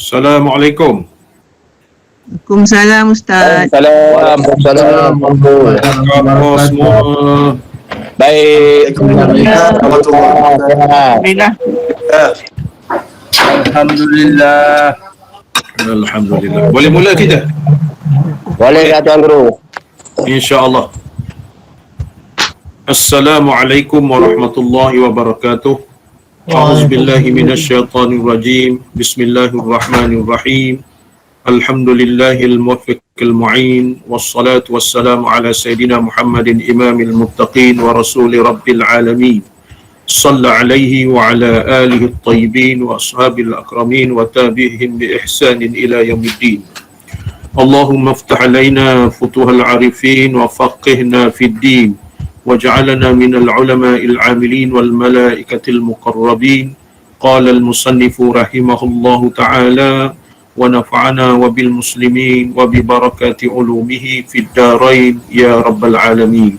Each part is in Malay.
Assalamualaikum. Waalaikumsalam Ustaz. Waalaikumsalam. Khabar semua. Baik. Alhamdulillah. Alhamdulillah. Alhamdulillah. Boleh mula kita? Boleh Tuan Guru. InsyaAllah. Assalamualaikum warahmatullahi wabarakatuh. A'udzubillahi minasyaitonirrajim. Bismillahirrahmanirrahim. Alhamdulillahil muwaffiqil mu'in. Wassalatu wassalamu ala sayyidina Muhammadin imamil muttaqin wa rasuli rabbil alamin. Salla alaihi wa ala alihi at-tayyibin wa ashabil akramin wa tabi'ihim bi ihsanin ila yaumiddin. Allahumma iftah alaina futuhal arifin wa faqihna fid din waj'alna minal ulama'il 'amilin wal malaikatil muqarrabin. Qala al musannifu rahimahullahu ta'ala wa nafa'ana wa bil muslimin wa bi barakati ulumihi fid darain ya rabbal alamin.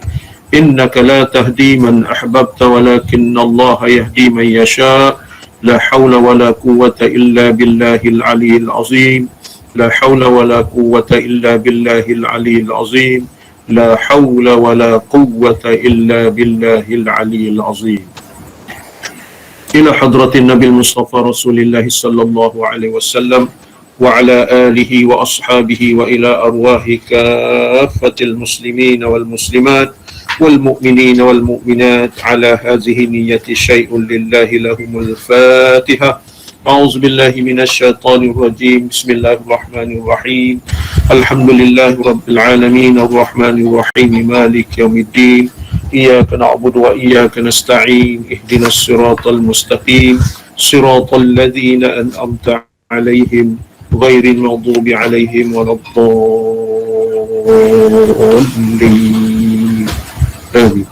Innaka la tahdi man ahbabta walakinna Allah yahdi man yasha. La hawla wa la quwwata illa billahil aliyyil azim. La hawla wa la quwwata illa billahil aliyyil azim. La hawla wa la quwwata illa billahil aliyyil azim. Ila hadratin Nabil Mustafa Rasulillah sallallahu alaihi wasallam wa ala alihi wa ashabihi wa ila arwahi kaffatil muslimin wal muslimat wal mu'minin wal mu'minat ala hadhihi niyyati syai'un lillahi lahumul Fatihah. A'udzu billahi minasyaitonir rajim. Bismillahirrahmanirrahim. Alhamdulillahi rabbil alamin arrahmanir rahim maliki yaumiddin. Iyyaka na'budu wa iyyaka nasta'in. Ihdinas siratal mustaqim. Siratal ladzina an'amta 'alaihim ghairil maghdubi 'alaihim waladdallin. Amin.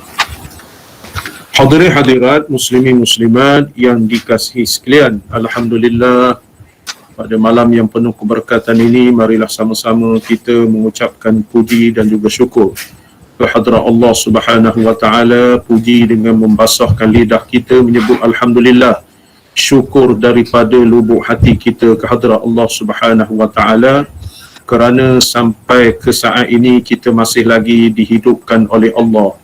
Hadirin hadirat muslimin muslimat yang dikasihi sekalian, alhamdulillah pada malam yang penuh keberkatan ini marilah sama-sama kita mengucapkan puji dan juga syukur kehadrat Allah Subhanahu wa taala. Puji dengan membasahkan lidah kita menyebut alhamdulillah. Syukur daripada lubuk hati kita kehadrat Allah Subhanahu wa taala kerana sampai ke saat ini kita masih lagi dihidupkan oleh Allah.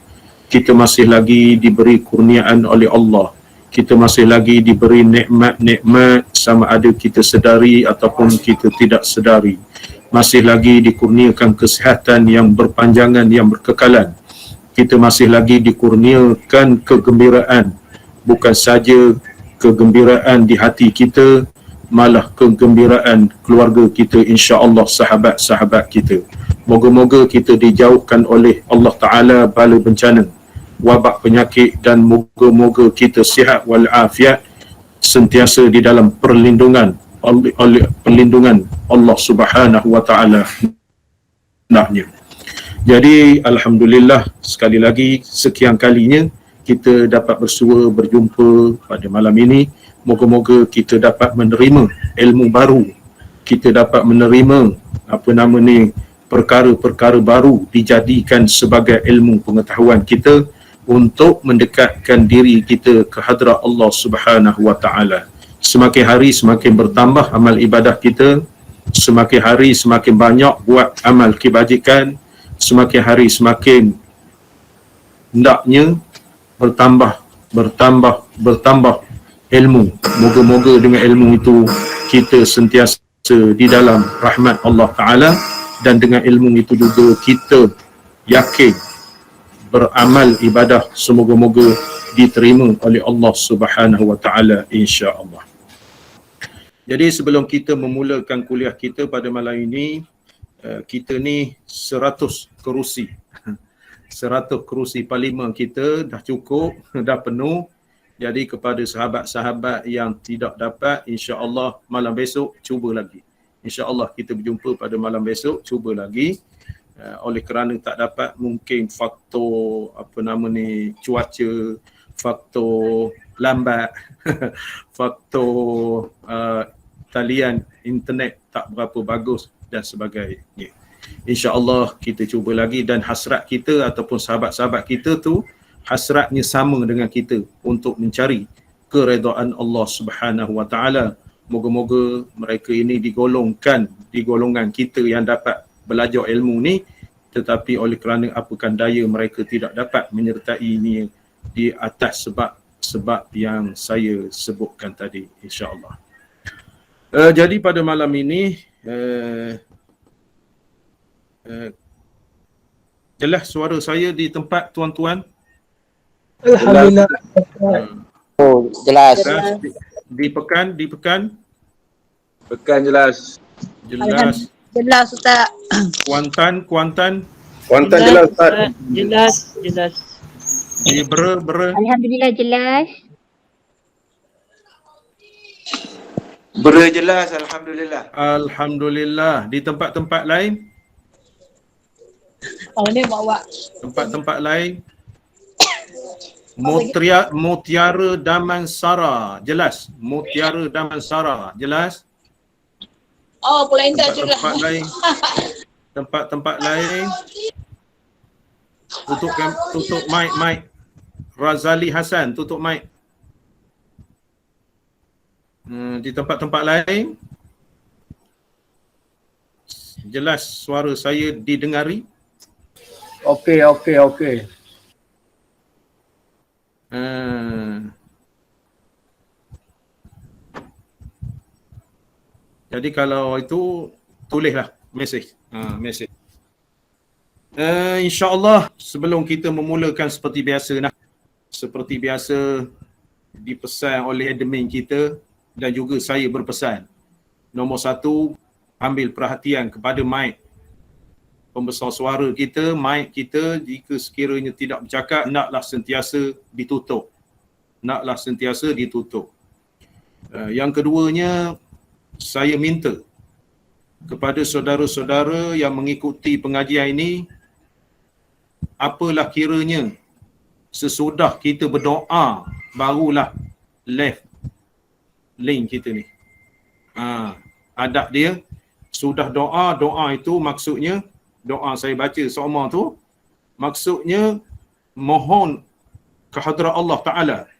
Kita masih lagi diberi kurniaan oleh Allah. Kita masih lagi diberi nikmat-nikmat sama ada kita sedari ataupun kita tidak sedari. Masih lagi dikurniakan kesihatan yang berpanjangan, yang berkekalan. Kita masih lagi dikurniakan kegembiraan. Bukan saja kegembiraan di hati kita, malah kegembiraan keluarga kita, insya-Allah sahabat-sahabat kita. Moga-moga kita dijauhkan oleh Allah Ta'ala bala bencana, wabak penyakit, dan moga-moga kita sihat walafiat sentiasa di dalam perlindungan oleh perlindungan Allah Subhanahu wa taala. Jadi alhamdulillah sekali lagi sekian kalinya kita dapat bersua berjumpa pada malam ini. Moga-moga kita dapat menerima ilmu baru. Kita dapat menerima perkara-perkara baru dijadikan sebagai ilmu pengetahuan kita untuk mendekatkan diri kita ke hadrat Allah Subhanahu wa taala. Semakin hari semakin bertambah amal ibadah kita, semakin hari semakin banyak buat amal kebajikan, semakin hari semakin hendaknya bertambah ilmu. Moga-moga dengan ilmu itu kita sentiasa di dalam rahmat Allah Ta'ala, dan dengan ilmu itu juga kita yakin beramal ibadah semoga-moga diterima oleh Allah Subhanahu wa taala, insya-Allah. Jadi sebelum kita memulakan kuliah kita pada malam ini, kita ni 100 kerusi. 100 kerusi parlimen kita dah cukup, dah penuh. Jadi kepada sahabat-sahabat yang tidak dapat, insya-Allah malam besok cuba lagi. InsyaAllah kita berjumpa pada malam besok, cuba lagi. Oleh kerana tak dapat, mungkin faktor cuaca, faktor lambat, faktor talian internet tak berapa bagus dan sebagainya. InsyaAllah kita cuba lagi, dan hasrat kita ataupun sahabat-sahabat kita tu hasratnya sama dengan kita untuk mencari keredaan Allah Subhanahu wa taala, Moga-moga mereka ini digolongkan di golongan kita yang dapat belajar ilmu ni, tetapi oleh kerana apakan daya mereka tidak dapat menyertai ini di atas sebab yang saya sebutkan tadi, insya-Allah. Jadi pada malam ini jelas suara saya di tempat tuan-tuan? Alhamdulillah. Oh, jelas. Jelas? Dipekan? Pekan jelas. Jelas. Jelas Ustaz. Kuantan? Kuantan jelas Ustaz. Jelas. Di ber. Alhamdulillah jelas. Berjelas alhamdulillah. Alhamdulillah. Di tempat-tempat lain? Oh ni bawa. Tempat-tempat lain? Mutiara Damansara. Jelas? Mutiara Damansara. Jelas? Oh Polenda juga. Tempat-tempat lain? Tempat-tempat lain? Tutup mic. Razali Hasan, tutup mic. Di tempat-tempat lain? Jelas suara saya didengari? Okey. Jadi kalau itu tulislah mesej. InsyaAllah sebelum kita memulakan seperti biasa dipesan oleh admin kita dan juga saya berpesan. Nombor 1, ambil perhatian kepada mic pembesar suara kita, mic kita jika sekiranya tidak bercakap, naklah sentiasa ditutup. Yang keduanya, saya minta kepada saudara-saudara yang mengikuti pengajian ini, apalah kiranya sesudah kita berdoa, barulah left link kita ni. Adab dia, sudah doa itu maksudnya, doa saya baca seumur tu, maksudnya mohon kehadrat Allah Ta'ala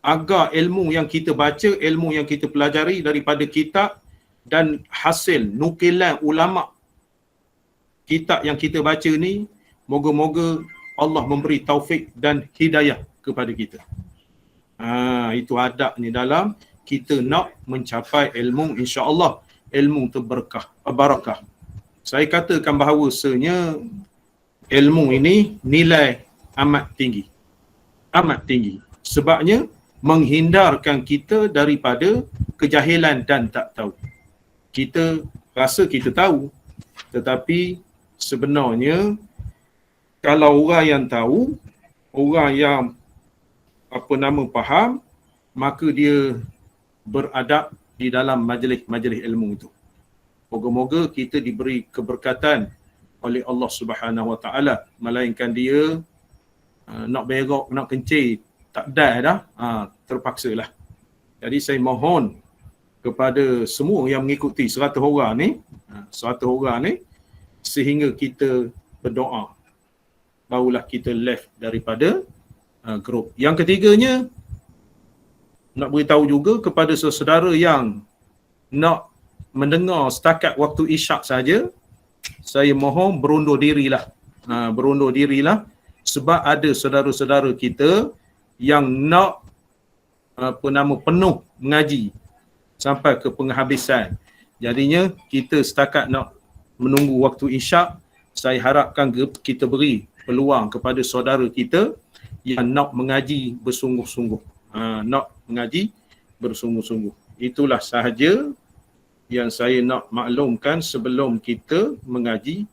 agar ilmu yang kita baca, ilmu yang kita pelajari daripada kitab dan hasil nukilan ulama kitab yang kita baca ni, moga-moga Allah memberi taufik dan hidayah kepada kita. Itu adab ni dalam kita nak mencapai ilmu, insya-Allah ilmu tu barakah. Saya katakan bahawasanya ilmu ini nilai amat tinggi. Sebabnya menghindarkan kita daripada kejahilan dan tak tahu. Kita rasa kita tahu, tetapi sebenarnya kalau orang yang tahu, orang yang faham, maka dia beradab di dalam majlis-majlis ilmu itu. Moga-moga kita diberi keberkatan oleh Allah Subhanahu Wa Taala, melainkan dia nak berok, nak kencing, tak dah, terpaksalah. Jadi saya mohon kepada semua yang mengikuti 100 orang ni, sehingga kita berdoa, barulah kita left daripada grup. Yang ketiganya, nak beritahu juga kepada saudara yang nak mendengar setakat waktu isyak saja, saya mohon berundur dirilah. Sebab ada saudara-saudara kita yang nak penuh mengaji sampai ke penghabisan. Jadinya kita setakat nak menunggu waktu isyak. Saya harapkan kita beri peluang kepada saudara kita yang nak mengaji bersungguh-sungguh. Itulah sahaja yang saya nak maklumkan sebelum kita mengaji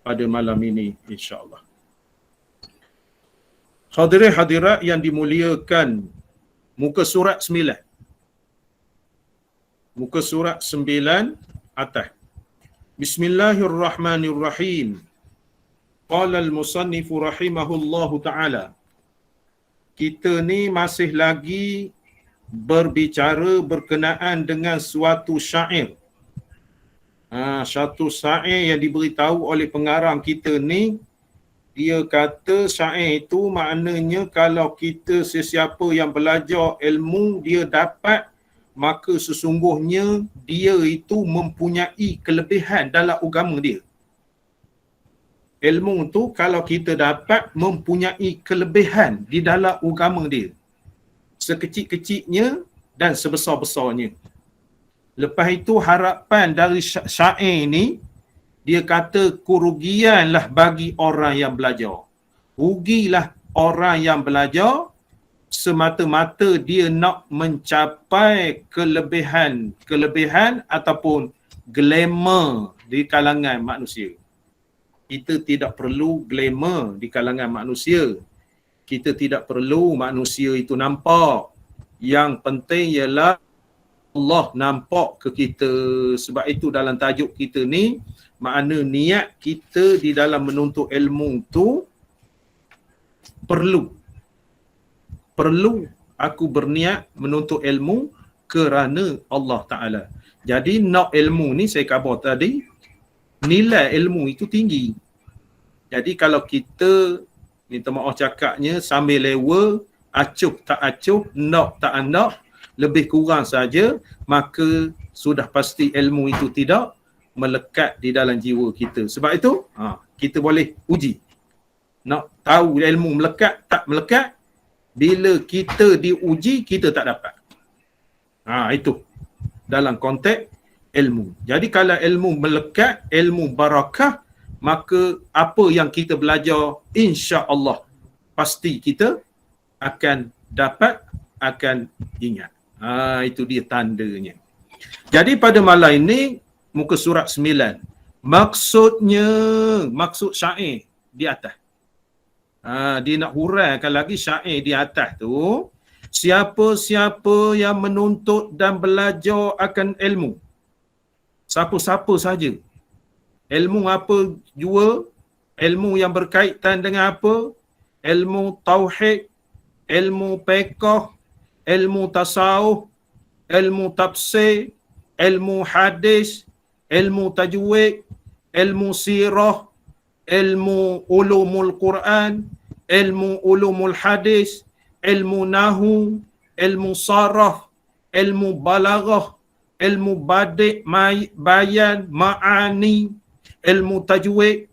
pada malam ini, insya-Allah. Hadirin hadirat yang dimuliakan, muka surat 9. Muka surat 9 atas. Bismillahirrahmanirrahim. Qala al-musannif rahimahullahu ta'ala. Kita ni masih lagi berbicara berkenaan dengan suatu syair. Satu syair yang diberitahu oleh pengarang kita ni, dia kata syair itu maknanya kalau kita sesiapa yang belajar ilmu, dia dapat maka sesungguhnya dia itu mempunyai kelebihan dalam agama dia. Ilmu tu kalau kita dapat mempunyai kelebihan di dalam agama dia, sekecil-kecilnya dan sebesar-besarnya. Lepas itu harapan dari syair ni, dia kata kerugianlah bagi orang yang belajar. Rugilah orang yang belajar semata-mata dia nak mencapai kelebihan ataupun glamour di kalangan manusia. Kita tidak perlu glamour di kalangan manusia. Kita tidak perlu manusia itu nampak. Yang penting ialah Allah nampak ke kita. Sebab itu dalam tajuk kita ni, makna niat kita di dalam menuntut ilmu tu perlu aku berniat menuntut ilmu kerana Allah Ta'ala. Jadi nak ilmu ni saya khabar tadi, nilai ilmu itu tinggi. Jadi kalau kita, minta maaf cakapnya, sambil lewa, acuh tak acuh, nak tak nak, lebih kurang saja, maka sudah pasti ilmu itu tidak melekat di dalam jiwa kita. Sebab itu, kita boleh uji. Nak tahu ilmu melekat tak melekat, bila kita diuji, kita tak dapat. Itu dalam konteks ilmu. Jadi kalau ilmu melekat, ilmu barakah, maka apa yang kita belajar, insya-Allah pasti kita akan dapat, akan ingat. Itu dia tandanya. Jadi pada malam ini, muka surat 9. Maksud syair di atas. Dia nak huraikan lagi syair di atas tu. Siapa-siapa yang menuntut dan belajar akan ilmu. Siapa-siapa saja. Ilmu apa jua? Ilmu yang berkaitan dengan apa? Ilmu tauhid, ilmu fiqh, ilmu tasawuf, ilmu tafsir, ilmu hadis, ilmu tajwid, ilmu sirah, ilmu ulumul Quran, ilmu ulumul hadis, ilmu nahu, ilmu saraf, ilmu balaghah, ilmu badi' bayan, ma'ani, ilmu tajwid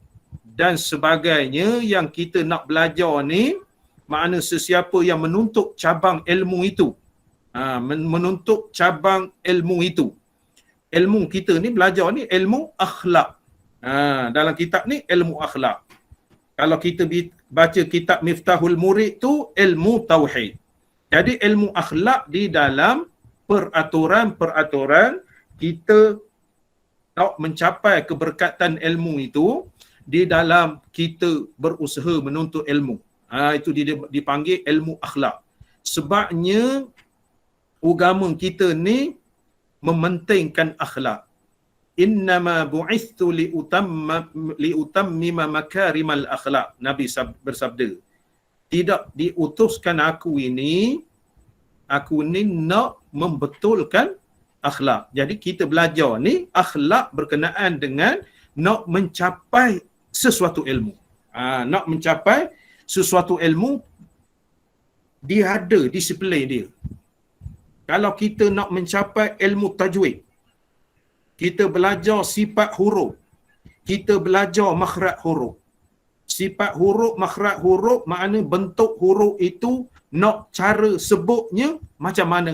dan sebagainya yang kita nak belajar ni. Makna sesiapa yang menuntut cabang ilmu itu, menuntut cabang ilmu itu. Ilmu kita ni belajar ni ilmu akhlak. Dalam kitab ni ilmu akhlak. Kalau kita baca kitab Miftahul Murid tu ilmu tauhid. Jadi ilmu akhlak di dalam peraturan-peraturan kita nak mencapai keberkatan ilmu itu di dalam kita berusaha menuntut ilmu. Itu dipanggil ilmu akhlak. Sebabnya agama kita ni mementingkan akhlak. Innama bu'ithtu liutammima makarimal akhlak. Nabi bersabda, tidak diutuskan aku ini nak membetulkan akhlak. Jadi kita belajar ni akhlak berkenaan dengan nak mencapai sesuatu ilmu. Nak mencapai sesuatu ilmu, dia ada disiplin dia. Kalau kita nak mencapai ilmu tajwid, kita belajar sifat huruf, kita belajar makhraj huruf. Sifat huruf, makhraj huruf, makna bentuk huruf itu nak cara sebutnya macam mana.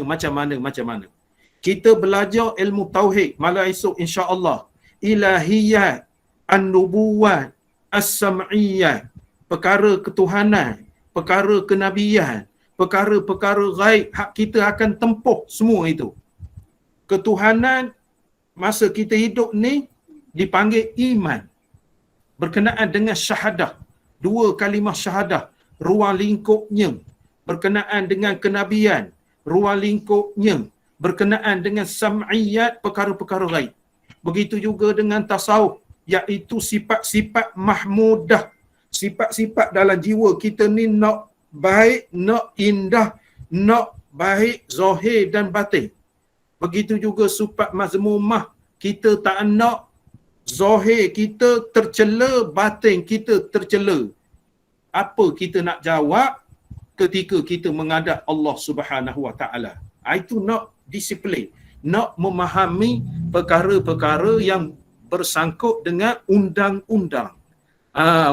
Kita belajar ilmu tauhid malam esok insya-Allah. Ilahiyat, an-nubuwat, as-sam'iyat, perkara ketuhanan, perkara kenabian, perkara-perkara ghaib hak kita akan tempuh semua itu. Ketuhanan masa kita hidup ni dipanggil iman. Berkenaan dengan syahadah, 2 kalimah syahadah, ruang lingkupnya. Berkenaan dengan kenabian, ruang lingkupnya. Berkenaan dengan sam'iyat, perkara-perkara ghaib. Begitu juga dengan tasawuf, iaitu sifat-sifat mahmudah. Sifat-sifat dalam jiwa kita ni nak baik, nak indah, nak baik zahir dan batin. Begitu juga sifat mazmumah, kita tak nak zahir kita tercela, batin kita tercela. Apa kita nak jawab ketika kita menghadap Allah Subhanahu Wa Taala? Itu nak disiplin, nak memahami perkara-perkara yang bersangkut dengan undang-undang.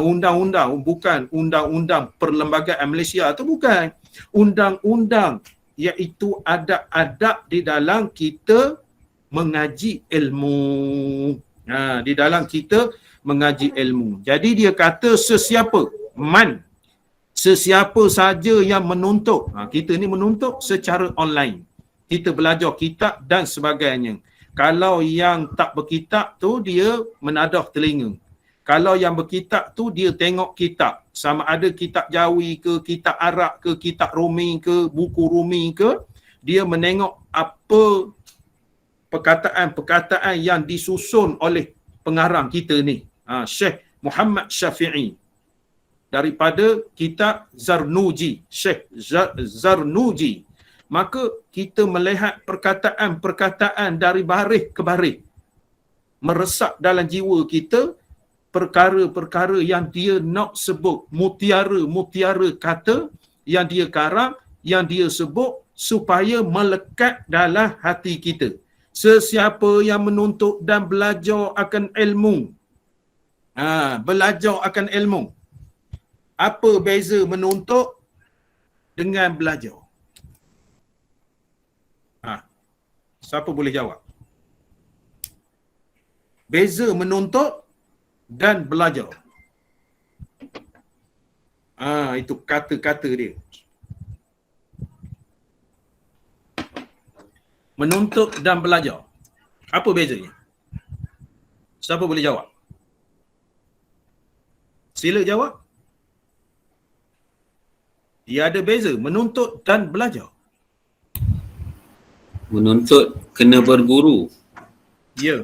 Undang-undang, bukan undang-undang perlembagaan Malaysia tu, bukan. Undang-undang iaitu adab-adab di dalam kita mengaji ilmu. Di dalam kita mengaji ilmu. Jadi dia kata sesiapa saja yang menuntut. Kita ni menuntut secara online. Kita belajar kitab dan sebagainya. Kalau yang tak berkitab tu dia menadah telinga. Kalau yang berkitab tu dia tengok kitab. Sama ada kitab Jawi ke, kitab Arab ke, kitab Rumi ke, buku Rumi ke. Dia menengok apa perkataan-perkataan yang disusun oleh pengarang kita ni. Syekh Muhammad Syafi'i. Daripada kitab Zarnuji. Syekh Zarnuji. Maka kita melihat perkataan-perkataan dari baris ke baris. Meresap dalam jiwa kita perkara-perkara yang dia nak sebut, mutiara-mutiara kata yang dia karang, yang dia sebut supaya melekat dalam hati kita. Sesiapa yang menuntut dan belajar akan ilmu. Belajar akan ilmu. Apa beza menuntut dengan belajar? Siapa boleh jawab? Beza menuntut dan belajar. Itu kata-kata dia. Menuntut dan belajar. Apa bezanya? Siapa boleh jawab? Sila jawab. Dia ada beza menuntut dan belajar. Menuntut kena berguru. Ya.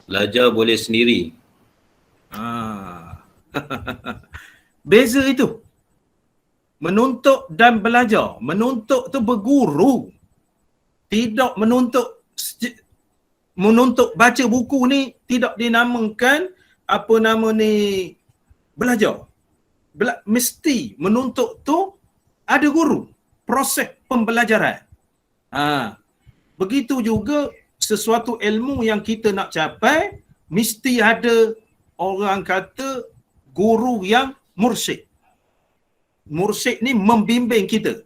Belajar boleh sendiri. Beza itu. Menuntut dan belajar. Menuntut tu berguru. Tidak menuntut baca buku ni tidak dinamakan apa nama ni belajar. Mesti menuntut tu ada guru. Proses pembelajaran. Begitu juga sesuatu ilmu yang kita nak capai, mesti ada orang kata guru yang mursyid. Mursyid ni membimbing kita.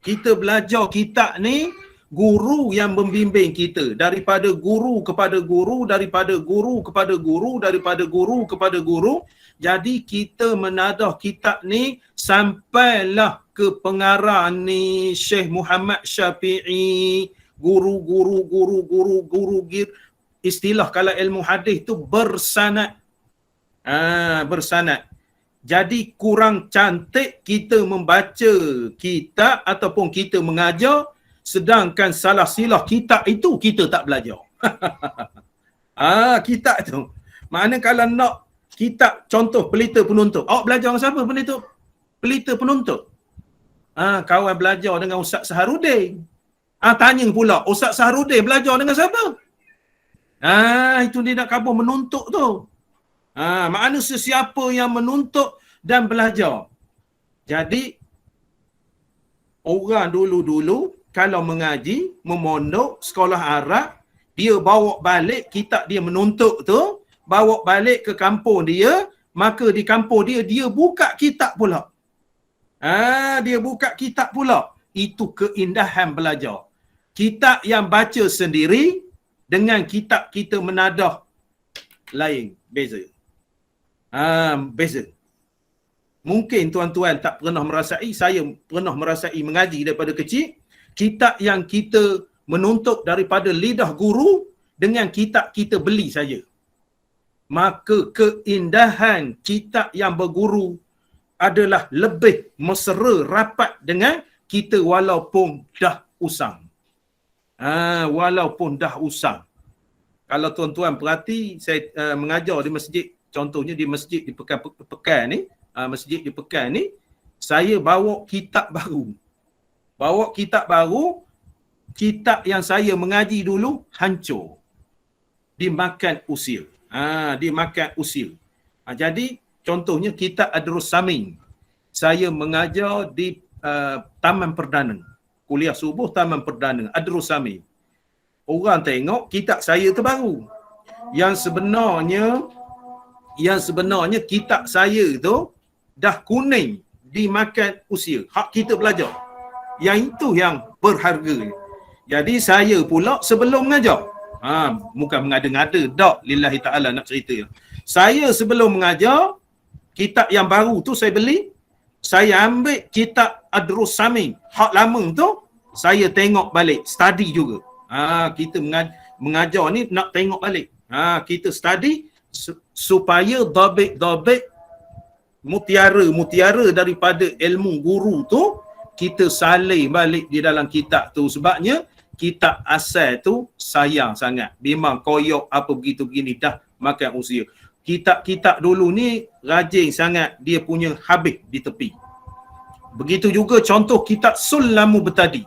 Kita belajar kitab ni, guru yang membimbing kita. Daripada guru kepada guru, daripada guru kepada guru, daripada guru kepada guru. Jadi kita menadah kitab ni sampailah ke pengarang ni Syekh Muhammad Syafi'i. Guru. Istilah kalau ilmu hadis tu bersanad. Bersanad. Jadi kurang cantik kita membaca kitab ataupun kita mengajar, sedangkan salah silah kitab itu kita tak belajar. Kitab tu. Maknanya kalau nak kitab, contoh pelita penuntut. Awak belajar dengan siapa pelita penuntut? Kawan belajar dengan Ustaz Saharudin. Tanya pula, Ustaz Saharudin belajar dengan siapa? Itu dia nak kabur menuntut tu. Makna sesiapa yang menuntut dan belajar. Jadi, orang dulu-dulu kalau mengaji, memondok, sekolah Arab, dia bawa balik kitab dia menuntut tu, bawa balik ke kampung dia, maka di kampung dia, dia buka kitab pula. Dia buka kitab pula. Itu keindahan belajar. Kitab yang baca sendiri dengan kitab kita menadah lain, beza. Beza. Mungkin tuan-tuan tak pernah merasai, saya pernah merasai mengaji daripada kecil. Kitab yang kita menuntut daripada lidah guru dengan kitab kita beli saja. Maka keindahan kitab yang berguru adalah lebih mesra rapat dengan kita walaupun dah usang. Walaupun dah usang. Kalau tuan-tuan perhati, saya mengajar di masjid, contohnya di masjid di Pekan ni, masjid di Pekan ni, saya bawa kitab baru. Kitab yang saya mengaji dulu hancur. Dimakan usil. Dimakan usil. Jadi contohnya kitab Ad-Durrus Samin. Saya mengajar di Taman Perdana. kuliah subuh taman perdana Adrus Sami. Orang tengok kitab saya terbaru. Yang sebenarnya kitab saya tu dah kuning dimakan usia. Hak kita belajar. Yang itu yang berharga. Jadi saya pula sebelum mengajar, bukan mengada-ngada, dak lillahi ta'ala nak cerita. Saya sebelum mengajar, kitab yang baru tu saya beli, saya ambil kitab Adrus Sami, hak lama tu, saya tengok balik, study juga. Kita mengajar ni nak tengok balik. Kita study supaya dobit mutiara daripada ilmu guru tu kita salin balik di dalam kitab tu. Sebabnya kitab asal tu sayang sangat. Memang koyok apa begitu begini dah makan usia. Kitab-kitab dulu ni rajin sangat, dia punya habis di tepi. Begitu juga contoh kitab Sulamu Bertadi.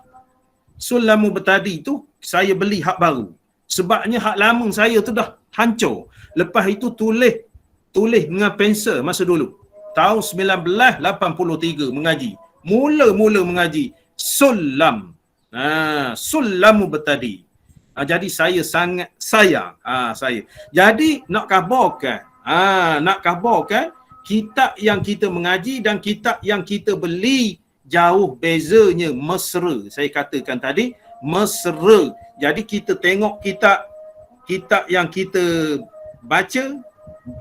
Sulamu Bertadi tu saya beli hak baru. Sebabnya hak lama saya tu dah hancur. Lepas itu tulis dengan pensel masa dulu. Tahun 1983 mengaji. Mula-mula mengaji Sulam. Sulamu Bertadi. Jadi saya sangat sayang. Saya. Jadi nak khabarkan kitab yang kita mengaji dan kitab yang kita beli jauh bezanya, mesra. Saya katakan tadi mesra. Jadi kita tengok kitab yang kita baca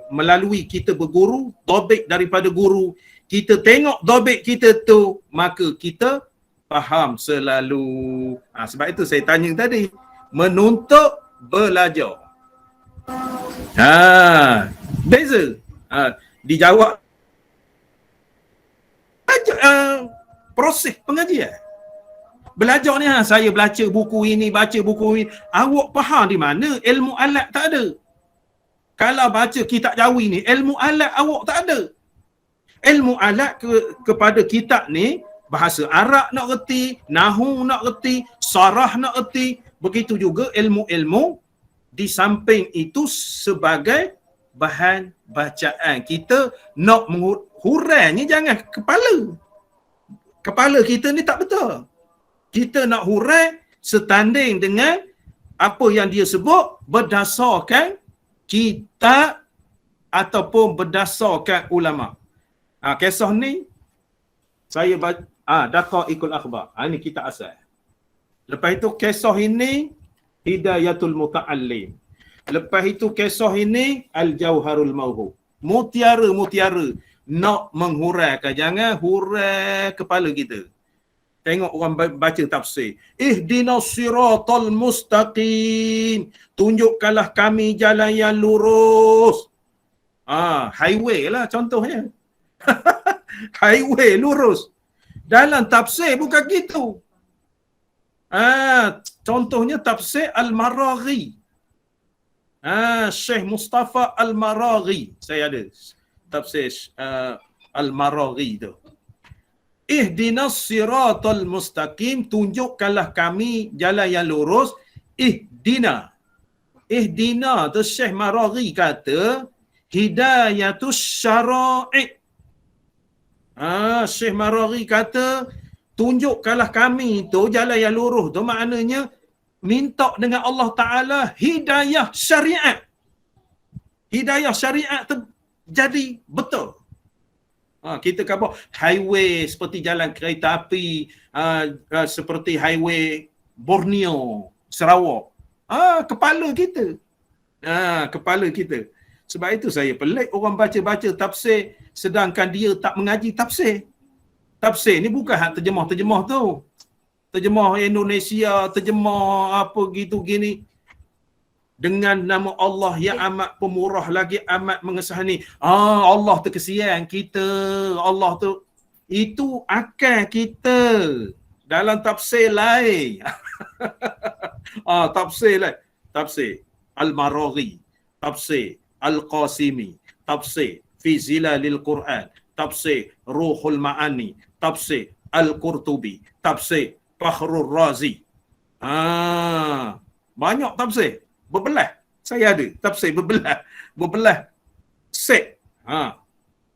melalui kita berguru, dobit daripada guru, kita tengok dobit kita tu, maka kita faham selalu. Sebab itu saya tanya tadi, menuntut belajar. Beza. Dijawab proses pengajian. Belajar ni saya baca buku ini, awak faham di mana? Ilmu alat tak ada. Kalau baca kitab Jawi ni, ilmu alat awak tak ada. Ilmu alat kepada kitab ni, bahasa Arab nak reti, nahu nak reti, sarah nak reti. Begitu juga ilmu-ilmu di samping itu sebagai bahan bacaan. Kita nak hurainya jangan kepala kita ni tak betul. Kita nak hurai setanding dengan apa yang dia sebut berdasarkan kitab ataupun berdasarkan ulama. Kisah ni saya baca Daqaiqul Akhbar. Ini kitab asal. Lepas itu kisah ini Hidayatul Muta'allim. Lepas itu kisah ini Al-Jauharul Mauhub. Mutiara-mutiara nak menghuraikan, jangan hurai kepala kita. Tengok orang baca tafsir. Ihdinas siratal mustaqim. Tunjukkanlah kami jalan yang lurus. Highway lah contohnya. Highway lurus. Dalam tafsir bukan gitu. Contohnya tafsir Al-Maraghi. Syekh Mustafa Al-Maraghi. Saya ada tafsir Al-Maraghi tu. Ihdinas siratal mustaqim, tunjukkanlah kami jalan yang lurus. Ihdina tu Syekh Maraghi kata hidayatus syara'i. Syekh Maraghi kata tunjukkanlah kami tu jalan yang lurus tu, maknanya minta dengan Allah Ta'ala hidayah syariat. Hidayah syariat tu jadi betul. Kita kata highway seperti jalan kereta api, seperti highway Borneo, Sarawak. Kepala kita. Kepala kita. Sebab itu saya pelik orang baca-baca tafsir sedangkan dia tak mengaji tafsir. Tafsir ni bukan hak terjemah-terjemah tu. Terjemah Indonesia, terjemah apa gitu gini. Dengan nama Allah yang amat pemurah lagi amat mengesahani. Allah tu kesian kita. Allah tu, itu akal kita. Dalam tafsir lain. Tafsir lain. Tafsir Al-Maraghi, tafsir Al-Qasimi, tafsir Fi Zilalil Quran, tafsir Ruhul Ma'ani, tafsir Al-Qurtubi, tafsir Fakhrul Razi. Banyak tafsir. Berbelah. Saya ada tafsir berbelah set.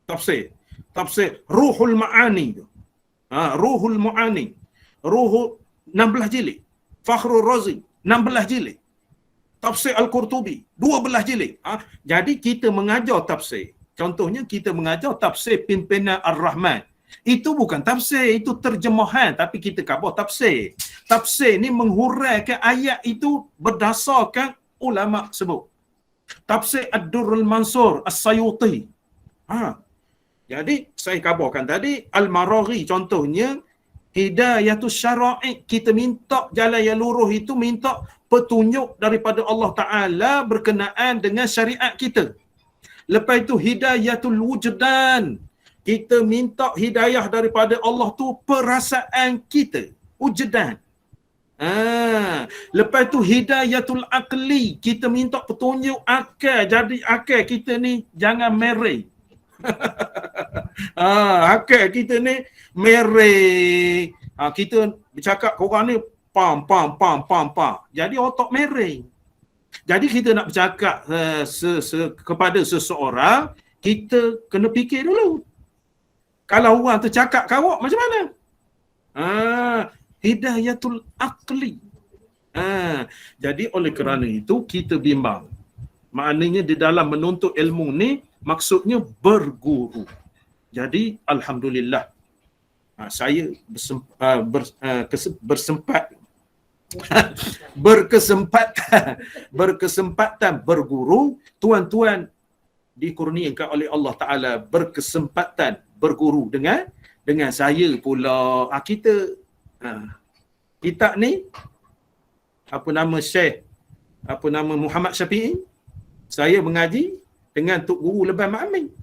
Tafsir Ruhul Ma'ani tu. Ruhul Ma'ani. 16 jilid. Fakhrul Razi 16 jilid. Tafsir Al-Qurtubi 12 jilid. Jadi kita mengajar tafsir. Contohnya kita mengajar tafsir Pimpinan Ar-Rahman. Itu bukan tafsir, itu terjemahan, tapi kita khabar tafsir. Tafsir ni menghuraikan ayat itu berdasarkan ulama sebut. Tafsir Ad-Durrul Mansur As-Sayuti. Jadi saya khabarkan tadi Al-Maraghi contohnya Hidayatus Syara'i, kita minta jalan yang lurus itu minta petunjuk daripada Allah Ta'ala berkenaan dengan syariat kita. Lepas itu Hidayatul Wujdan, kita minta hidayah daripada Allah tu perasaan kita, wujdan. Lepas tu Hidayatul Aqli, kita minta petunjuk akal, jadi akal kita ni jangan mereh. Akal kita ni mereh. Kita bercakap korang ni pam. Jadi otak mereh. Jadi kita nak bercakap kepada seseorang, kita kena fikir dulu. Kalau orang tu cakap kawak macam mana? Hidayatul Aqli. Jadi oleh kerana itu kita bimbang. Maknanya di dalam menuntut ilmu ni maksudnya berguru. Jadi alhamdulillah saya berkesempatan berguru. Tuan-tuan dikurniakan oleh Allah Ta'ala berkesempatan berguru dengan saya pula. Kita ni apa nama Syekh, apa nama Muhammad Syafi'i. Saya mengaji dengan Tok Guru Leban Mak Amin.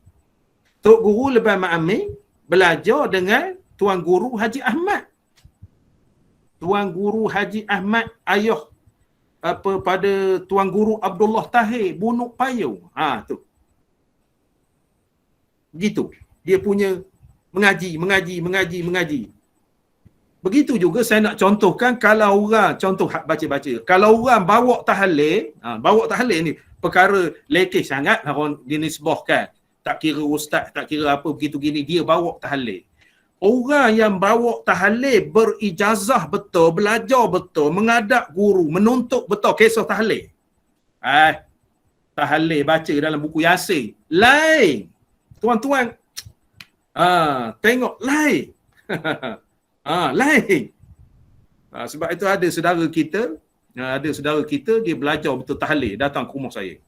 Tok Guru Leban Mak Amin belajar dengan Tuan Guru Haji Ahmad. Tuan Guru Haji Ahmad ayah pada Tuan Guru Abdullah Tahir Bunuk Payung. Tu. Begitu. Dia punya mengaji. Begitu juga saya nak contohkan kalau orang contoh baca-baca. Kalau orang bawa tahlil ni perkara lekeh sangat orang dinisbahkan. Tak kira ustaz, tak kira apa begitu gini, dia bawa tahlil. Orang yang bawa tahlil berijazah betul, belajar betul, mengadap guru, menuntut betul kisah tahlil. Tahlil baca dalam buku Yasin. Lain. Tuan-tuan, tengok lain. Lain. Sebab itu ada saudara kita dia belajar betul tahlil, datang ke rumah saya.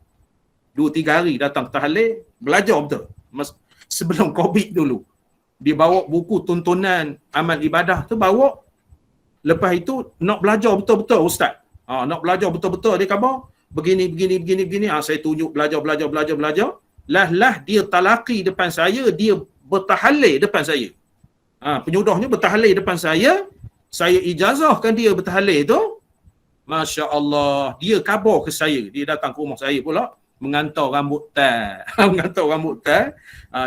2-3 hari datang tahlil, belajar betul. Sebelum Covid dulu. Dia bawa buku tuntunan amal ibadah tu bawa. Lepas itu nak belajar betul-betul ustaz. Nak belajar betul-betul dia khabar. Begini. Saya tunjuk belajar. Lah dia talaqi depan saya, dia bertahlil depan saya. Penyudahnya bertahlil depan saya ijazahkan dia bertahlil tu. Masya Allah, dia khabar ke saya. Dia datang ke rumah saya pula mengantar rambut tai.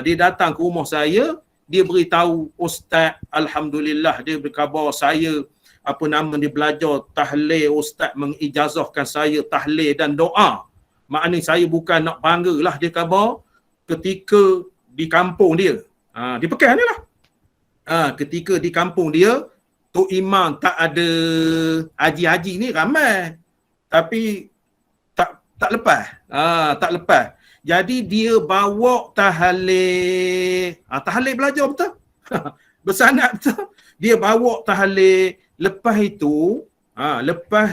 Dia datang ke rumah saya, dia beritahu ustaz, alhamdulillah dia berkhabar saya dia belajar tahlil, ustaz mengijazahkan saya tahlil dan doa. Maknanya saya bukan nak banggalah, dia khabar ketika di kampung dia. Di Pekan ni lah. Ketika di kampung dia, Tok Imam tak ada haji-haji ni ramai. Tapi tak lepas. Tak lepas. Jadi dia bawa tahlil. Tahlil belajar betul. Bersanad betul. Dia bawa tahlil. Lepas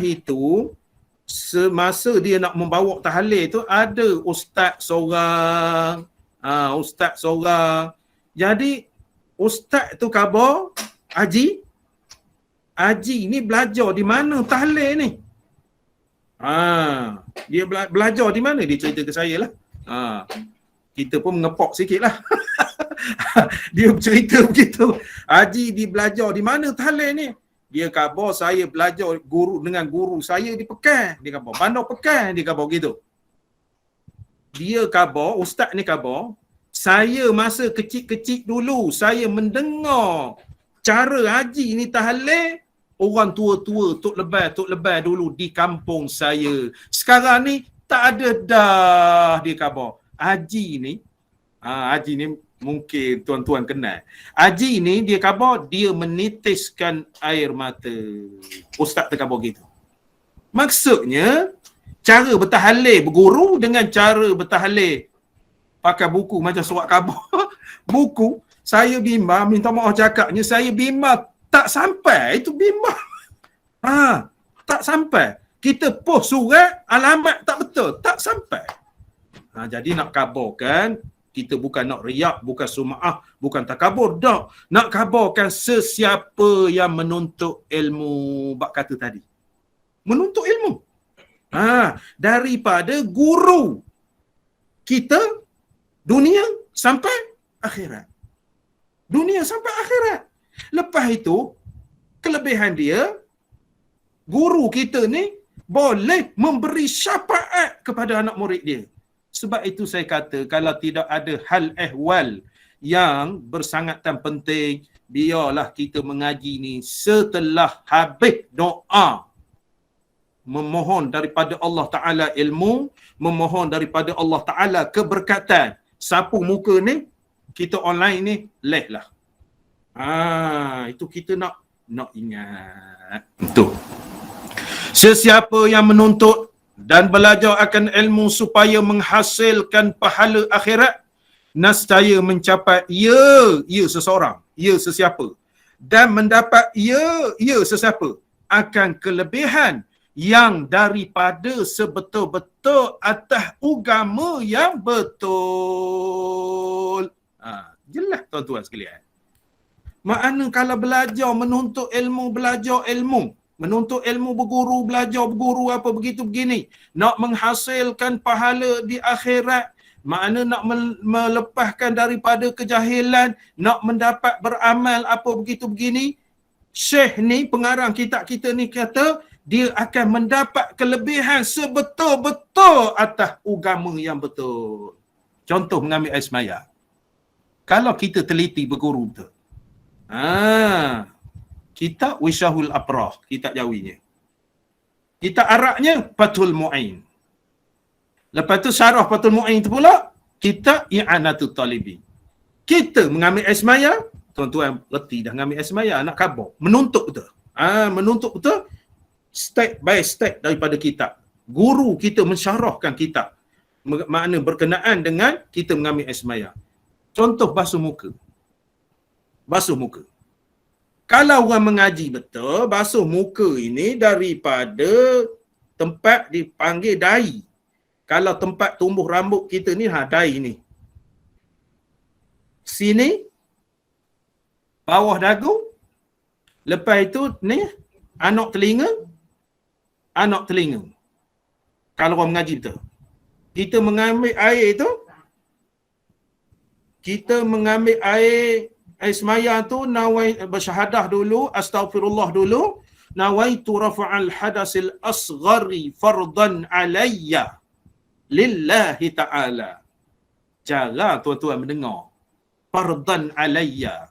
itu semasa dia nak membawa tahlil tu ada ustaz seorang. Jadi ustaz tu khabar Haji ni belajar di mana tahlil ni? Dia belajar di mana? Dia cerita ke saya lah. Kita pun mengepok sikit lah. Dia cerita begitu. Haji dia belajar di mana tahlil ni? Dia khabar saya belajar dengan guru saya di Pekan. Dia khabar Bandar Pekan, dia khabar gitu. Dia khabar, ustaz ni khabar, saya masa kecil-kecil dulu saya mendengar cara haji ni tahlil orang tua-tua Tok Lebay dulu di kampung saya. Sekarang ni tak ada dah, dia khabar. Haji ni Mungkin tuan-tuan kenal. Haji ni dia khabar, dia menitiskan air mata. Ustaz terkhabar gitu. Maksudnya, cara bertahlil berguru dengan cara bertahlil pakai buku macam surat khabar. Buku, saya bimbang, minta maaf cakapnya, saya bimbang tak sampai. Itu bimbang. Tak sampai. Kita post surat, alamat tak betul. Tak sampai. Jadi nak khabarkan, kita bukan nak riak, bukan sum'ah, bukan takabur, tak. Nak khabarkan sesiapa yang menuntut ilmu, bab kata tadi. Menuntut ilmu. Daripada guru kita, dunia sampai akhirat. Dunia sampai akhirat. Lepas itu, kelebihan dia, guru kita ni boleh memberi syafaat kepada anak murid dia. Sebab itu saya kata, kalau tidak ada hal ehwal yang bersangatan penting, biarlah kita mengaji ni setelah habis doa. Memohon daripada Allah Ta'ala ilmu, memohon daripada Allah Ta'ala keberkatan. Sapu muka ni, kita online ni, lehlah. Itu kita nak ingat. Betul. Sesiapa yang menuntut dan belajar akan ilmu supaya menghasilkan pahala akhirat, nescaya mencapai seseorang, sesiapa, dan mendapat sesiapa akan kelebihan yang daripada sebetul-betul atas agama yang betul. Jelas tuan-tuan sekalian. Makna kalau belajar menuntut ilmu, menuntut ilmu berguru, belajar berguru apa begitu begini. Nak menghasilkan pahala di akhirat. Makna nak melepaskan daripada kejahilan. Nak mendapat beramal apa begitu begini. Syekh ni, pengarang kitab kita ni kata, dia akan mendapat kelebihan sebetul-betul atas agama yang betul. Contoh mengambil air semaya. Kalau kita teliti berguru betul. Kitab Wishahul Aprah, kitab Jawinya. Kitab Arabnya Fathul Mu'in. Lepas tu syarah Fathul Mu'in tu pula kitab I'anatul Talibin. Kita mengambil air semaya, tuan-tuan reti dah mengambil air semaya, nak khabar, menuntut betul. Menuntut betul step by step daripada kitab. Guru kita mensyarahkan kitab. Makna berkenaan dengan kita mengambil air semaya. Contoh basuh muka. Basuh muka. Kalau orang mengaji betul, basuh muka ini daripada tempat dipanggil dahi. Kalau tempat tumbuh rambut kita ni, dahi ni. Sini, bawah dagu. Lepas itu, ni, anak telinga. Kalau orang mengaji betul. Kita mengambil air tu, air semaya tu nawai bersyahadah dulu, astaghfirullah dulu, nawaitu rafa'al hadasil asghari fardan alayya lillahi ta'ala. Cara tuan-tuan mendengar. Fardan alayya.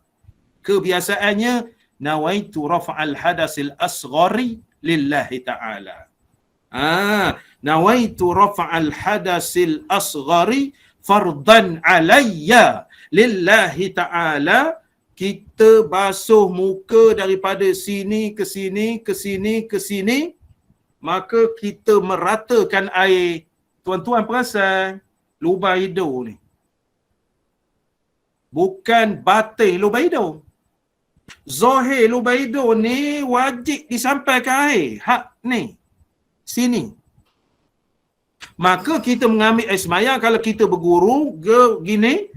Kebiasaannya nawaitu rafa'al hadasil asghari lillahi ta'ala. Nawaitu rafa'al hadasil asghari fardan alayya lillahi ta'ala. Kita basuh muka daripada sini ke sini, ke sini, ke sini. Maka kita meratakan air. Tuan-tuan perasan lubang hidung ni. Bukan batin lubang hidung. Zahir lubang hidung ni wajib disampaikan air. Hak ni. Sini. Maka kita mengambil air semaya, kalau kita berguru, gini,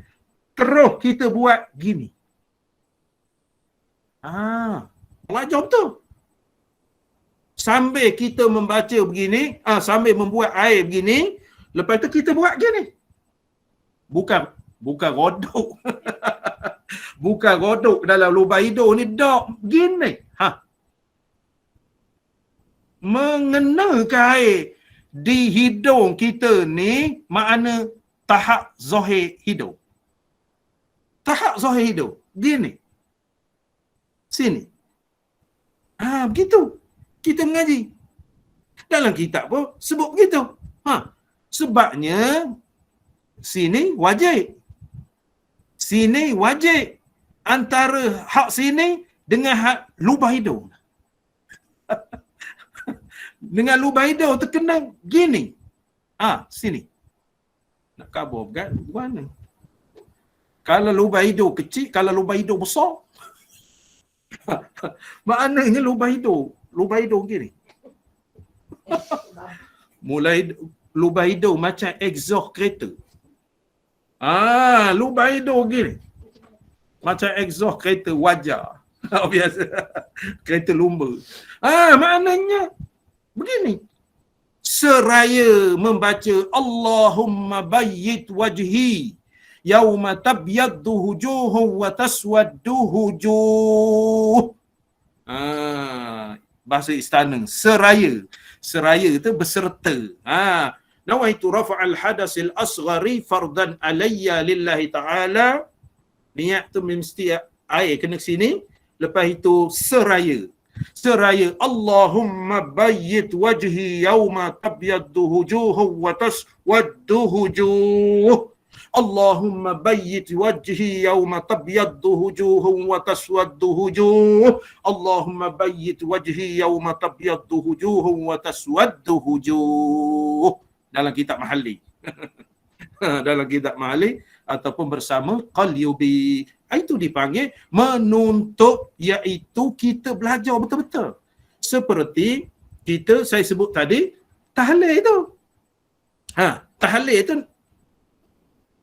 terus kita buat gini. Belajar betul. Sambil kita membaca begini, sambil membuat air begini, lepas tu kita buat gini. Bukan rodok. Bukan rodok dalam lubang hidung ni, dok gini. Mengenakan air di hidung kita ni, makna tahap zahir hidung. Tahap zahir hidung. Gini. Sini. Begitu. Kita mengaji. Dalam kitab pun sebut begitu. Sebabnya, sini wajib. sini wajib. Antara hak sini dengan hak lubang hidung. Dengan lubang hidung terkena gini. Sini. Nak kabur kan? Mana? Kalau lubang hidung kecil, kalau lubang hidung besar. Maknanya lubang hidung gini. Mulai lubang hidung macam exhaust kereta. Lubang hidung gini. Macam exhaust kereta wajar. Biasa. Kereta lumba. Maknanya begini. Seraya membaca Allahumma bayyit wajhi yauma tabyaddu wujuhun wa taswaddu wujuh. Bahasa istana. Seraya itu beserta. Nawaitu rafa'al hadasil asghari fardan alayya lillahi ta'ala. Niat tu mesti air kena ke sini. Lepas itu seraya Allahumma bayyit wajhi yauma tabyaddu wujuhun wa taswaddu wujuh. Allahumma bayyit wajhi yauma tabyaddu wujuhun wa taswaddu wujuh. Allahumma bayyit wajhi yauma tabyaddu wujuhun wa taswaddu wujuh. Dalam kitab Mahalli. Dalam kitab Mahalli ataupun bersama Qalyubi. Itu dipanggil menuntut, iaitu kita belajar betul-betul. Seperti saya sebut tadi, tahlil itu. Tahlil itu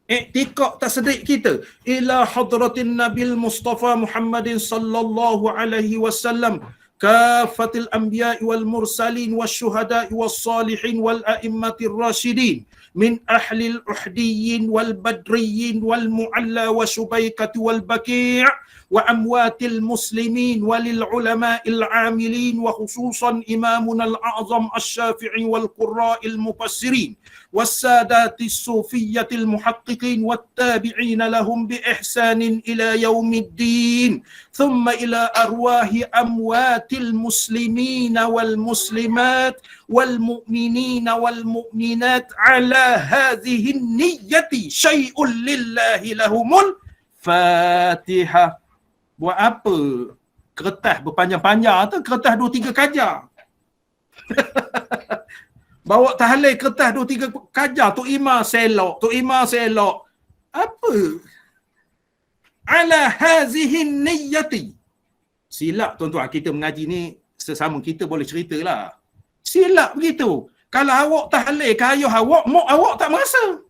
i'tiqad tasdiq kita ila hadratin nabil Mustafa Muhammadin sallallahu alaihi wasallam kafatil anbiya'i wal mursalin wasyuhada'i was salihin wal a'immatir rasyidin min ahlil uhdiyyin wal badriyyin wal mu'alla wa syubaikati wal baki' wa amwatil muslimin walil ulama'il 'amilin wa khususan imamuna al-a'zam asy-syafi'i wal qurra'il mufassirin والسادات الصوفية المحققين والتابعين لهم بإحسان إلى يوم الدين ثم إلى أرواح أموات المسلمين والمسلمات والمؤمنين والمؤمنات على هذه النية شيء لله لهم الفاتحة. Buat apa kertas berpanjang-panjang tu? Kertas 2-3 kajar. Bawa tahlil kertas 2-3 kajar. Tok Imam selok. Apa? Ala hazihin niyyati. Silap tuan-tuan, kita mengaji ni sesama kita boleh ceritalah. Silap begitu. Kalau awak tahlil ke ayah awak, mak awak tak merasa.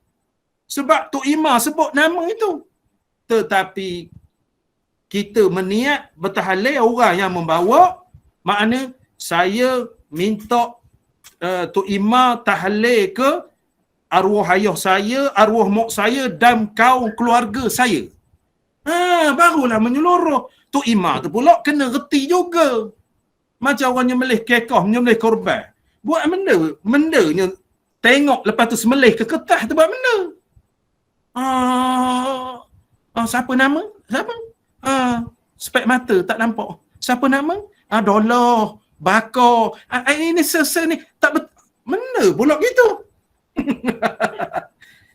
Sebab Tok Imam sebut nama itu. Tetapi kita meniat bertahlil orang yang membawa, makna saya minta Tok Imam tahlil ke arwah ayah saya, arwah mak saya dan kaum keluarga saya. Barulah menyeluruh. Tok Imam tu pula kena reti juga. Macam orang nyembelih kekah, nyembelih korban. Buat bendanya tengok lepas tu sembelih ke kertas tu buat benda. Siapa nama? Siapa? Spek mata tak nampak. Siapa nama? Dolar, bakar. Ini ni tak benda pula gitu.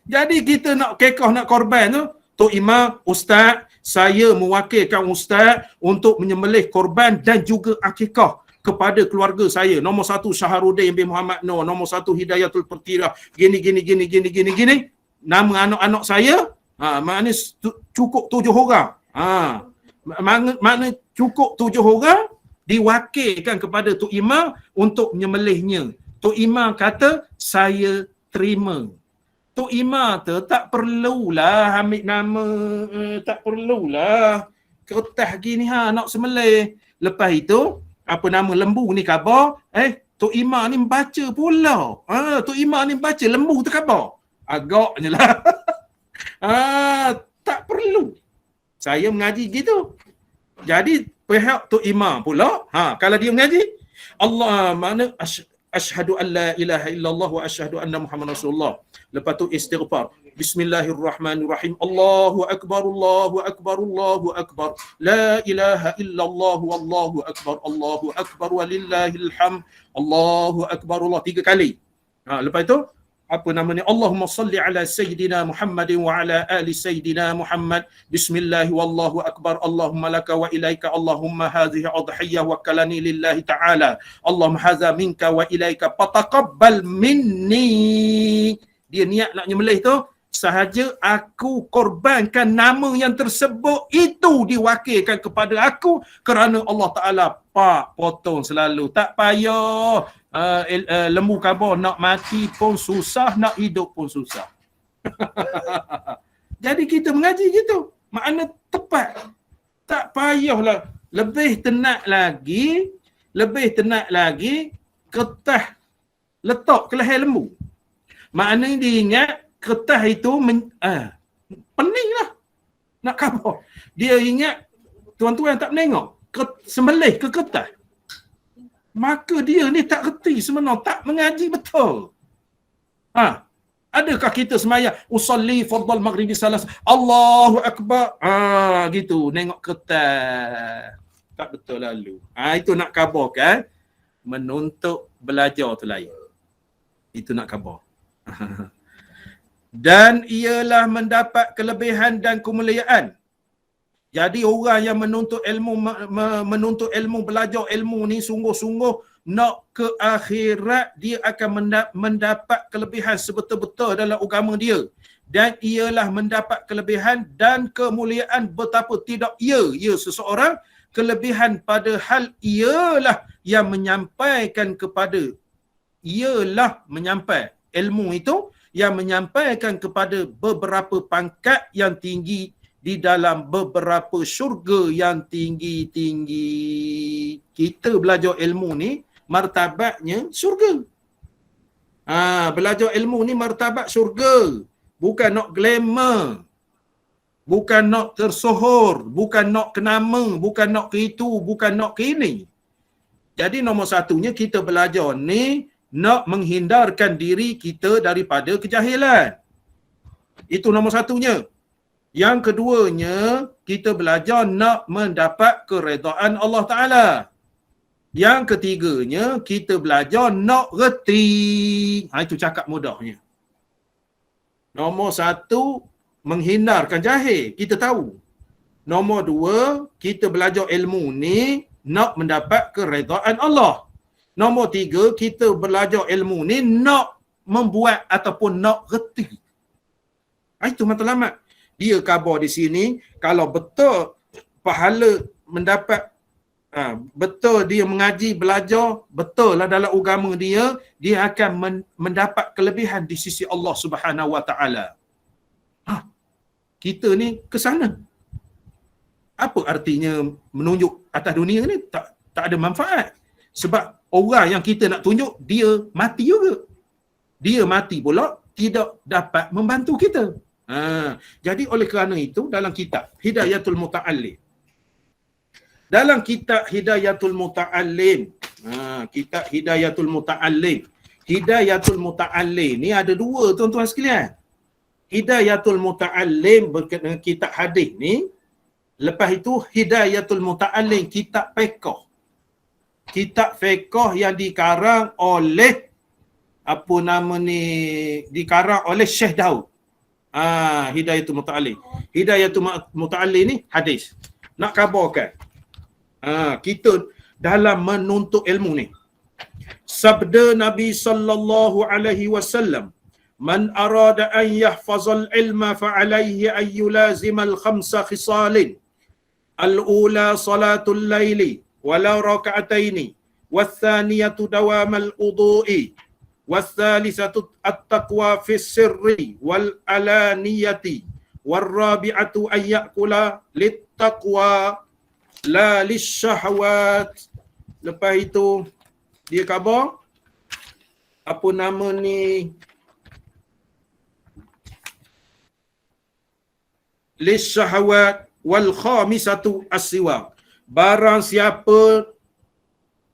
Jadi kita nak kekah, nak korban tu, Tok Imam, Ustaz, saya mewakilkan Ustaz untuk menyembelih korban dan juga akikah kepada keluarga saya. Nombor 1 Syaharuddin bin Muhammad Nur, nombor 1 Hidayatul Pertirah, gini. Nama anak-anak saya, maknanya cukup 7 orang. Maknanya cukup 7 orang diwakilkan kepada Tok Imam untuk menyembelihnya. Tok Imam kata, saya terima. Tok Imam tu tak perlulah ambil nama, tak perlulah kertas gini nak sembelih. Lepas itu, apa nama lembu ni khabar, Tok Imam ni membaca pula. Tok Imam ni membaca, lembu tu khabar. Agaknya lah. Tak perlu. Saya mengaji gitu. Jadi pihak Tok Imam pula, kalau dia mengaji, Allah mana asyhadu an la ilaha illallah wa asyhadu anna Muhammad Rasulullah. Lepas tu istighfar. Bismillahirrahmanirrahim. Allahu akbar, Allahu akbar, Allahu akbar. La ilaha illallah wallahu akbar. Allahu akbar walillahil hamd. Allahu akbar Allah 3 kali. Lepas tu apa namanya, Allahumma salli ala Sayyidina Muhammadin wa ala ali Sayyidina Muhammad, bismillah wallahu akbar, Allahumma laka wa ilaika, Allahumma hadhihi adhiyah wa kalani lillahi ta'ala, Allahumma hadha minka wa ilaika, pataqabbal minni. Dia niat nak nyembelih tu, sahaja aku korbankan nama yang tersebut itu diwakilkan kepada aku kerana Allah Ta'ala potong selalu. Tak payah lembu kabur nak mati pun susah, nak hidup pun susah. Jadi kita mengaji gitu, makna tepat. Tak payahlah. Lebih tenat lagi ketah letak ke leher lembu. Maknanya dia ingat ketah itu pening lah nak kabur. Dia ingat tuan-tuan tak menengok sembelih ke ketah. Maka dia ni tak reti sebenarnya, tak mengaji betul. Adakah kita semayang usalli fardal maghribi salas, Allahu akbar, gitu nengok ketah. Tak betul lalu. Itu nak khabar kan? Menuntut belajar tu lain. Itu nak khabar. Dan ialah mendapat kelebihan dan kemuliaan. Jadi orang yang menuntut ilmu, belajar ilmu ni sungguh-sungguh nak ke akhirat, dia akan mendapat kelebihan sebetul-betul dalam agama dia. Dan ialah mendapat kelebihan dan kemuliaan betapa tidak ia seseorang kelebihan padahal ialah yang menyampaikan ilmu itu yang menyampaikan kepada beberapa pangkat yang tinggi di dalam beberapa syurga yang tinggi-tinggi. Kita belajar ilmu ni martabatnya syurga. Belajar ilmu ni martabat syurga. Bukan nak glamour. Bukan nak tersohor. Bukan nak ke nama. Bukan nak ke itu. Bukan nak ke ini. Jadi nombor satunya kita belajar ni nak menghindarkan diri kita daripada kejahilan. Itu nombor satunya. Yang keduanya, kita belajar nak mendapat keredaan Allah Ta'ala. Yang ketiganya, kita belajar nak reti. Itu cakap mudahnya. Nombor satu, menghindarkan jahil. Kita tahu. Nombor dua, kita belajar ilmu ni nak mendapat keredaan Allah. Nombor tiga, kita belajar ilmu ni nak membuat ataupun nak reti. Itu matlamat. Dia khabar di sini, kalau betul pahala mendapat, betul dia mengaji, belajar, betul lah dalam agama dia, dia akan mendapat kelebihan di sisi Allah Subhanahu Wa Ta'ala. Kita ni ke sana. Apa artinya menunjuk atas dunia ni? Tak ada manfaat. Sebab orang yang kita nak tunjuk, dia mati juga. Dia mati pula tidak dapat membantu kita. Jadi oleh kerana itu dalam kitab Hidayatul Muta'allim, dalam kitab Hidayatul Muta'allim, kitab Hidayatul Muta'allim, Hidayatul Muta'allim ni ada dua tuan-tuan sekalian. Hidayatul Muta'allim berkaitan kitab hadis ni. Lepas itu Hidayatul Muta'allim kitab fiqh. Kitab fiqh yang dikarang oleh dikarang oleh Syekh Daud. Hidayatul Muta'allim. Hidayatul Muta'allim ni hadis. Nak khabarkan. Kita dalam menuntut ilmu ni. Sabda Nabi sallallahu alaihi wasallam, "Man arada an yahfazal ilma fa alayhi an yulazimal khamsa khisalin. Al-ula salatul laili walau raka'ataini, wath-thaniyatu dawamal wudu'i, wath-thalithatu at-taqwa fis sirri wal alaniyati, war-rabi'atu an ya'kula lit-taqwa la lisyahawat." Lepas itu dia khabar apa nama ni, lisyahawat wal khamisatu as-siwak. Barang siapa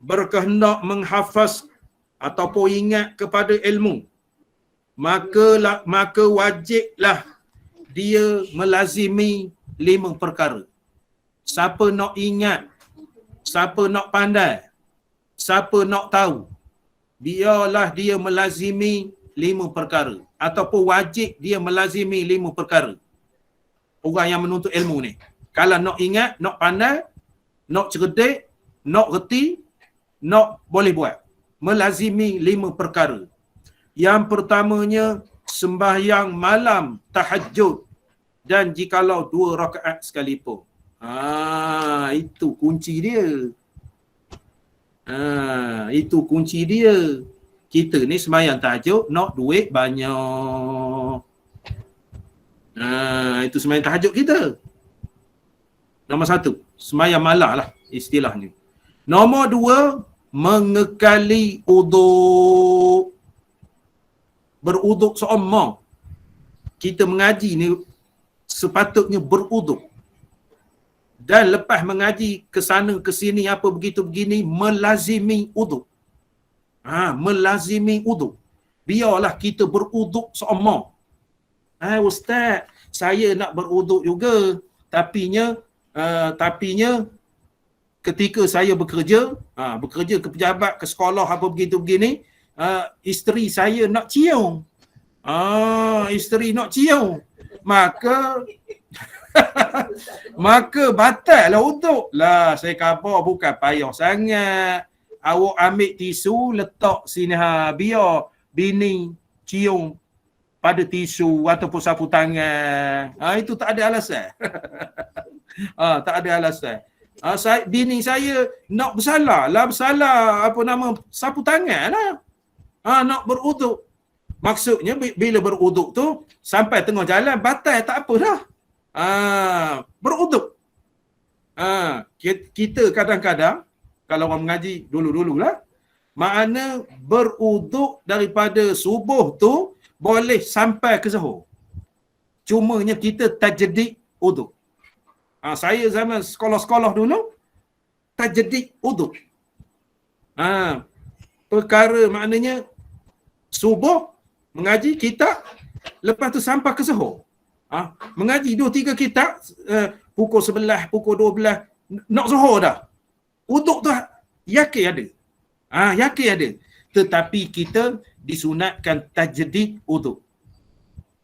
berkehendak menghafaz ataupun ingat kepada ilmu, maka wajiblah dia melazimi 5 perkara. Siapa nak ingat, siapa nak pandai, siapa nak tahu, biarlah dia melazimi 5 perkara ataupun wajib dia melazimi 5 perkara. Orang yang menuntut ilmu ni. Kalau nak ingat, nak pandai, nak cerdik, nak reti, nak boleh buat. Melazimi 5 perkara. Yang pertamanya, sembahyang malam tahajud dan jikalau 2 rakaat sekalipun. Itu kunci dia. Itu kunci dia. Kita ni sembahyang tahajud nak duit banyak. Itu sembahyang tahajud kita. Nombor 1, sembahyang malam lah istilahnya. Nombor 2, mengekali uduk. Beruduk seumur. Kita mengaji ni sepatutnya beruduk. Dan lepas mengaji ke sana ke sini apa begitu begini, melazimi uduk. Melazimi uduk. Biarlah kita beruduk seumur. Ustaz, saya nak beruduk juga. Tapinya ketika saya bekerja ke pejabat, ke sekolah apa begitu begini, isteri saya nak cium. Isteri nak cium. Maka batal lah uduk. Saya khabar bukan payah sangat. Awak ambil tisu, letak sini biar bini cium pada tisu ataupun sapu tangan. Itu tak ada alasan. Tak ada alasan. Bini saya nak bersalah sapu tangan lah. Nak beruduk. Maksudnya bila beruduk tu sampai tengah jalan batal tak apa dah. Beruduk. Kita kadang-kadang kalau orang mengaji dulu-dululah, makna beruduk daripada subuh tu boleh sampai ke zuhur. Cumanya kita tajdid uduk. Saya zaman sekolah-sekolah dulu tajdid uduk. Perkara maknanya subuh mengaji kitab, lepas tu sampai ke zuhur. Mengaji 2-3 kitab, pukul 11, pukul 12 nak zuhur dah. Uduk tu yakin ada. Yakin ada. Tetapi kita disunatkan tajdid uduk.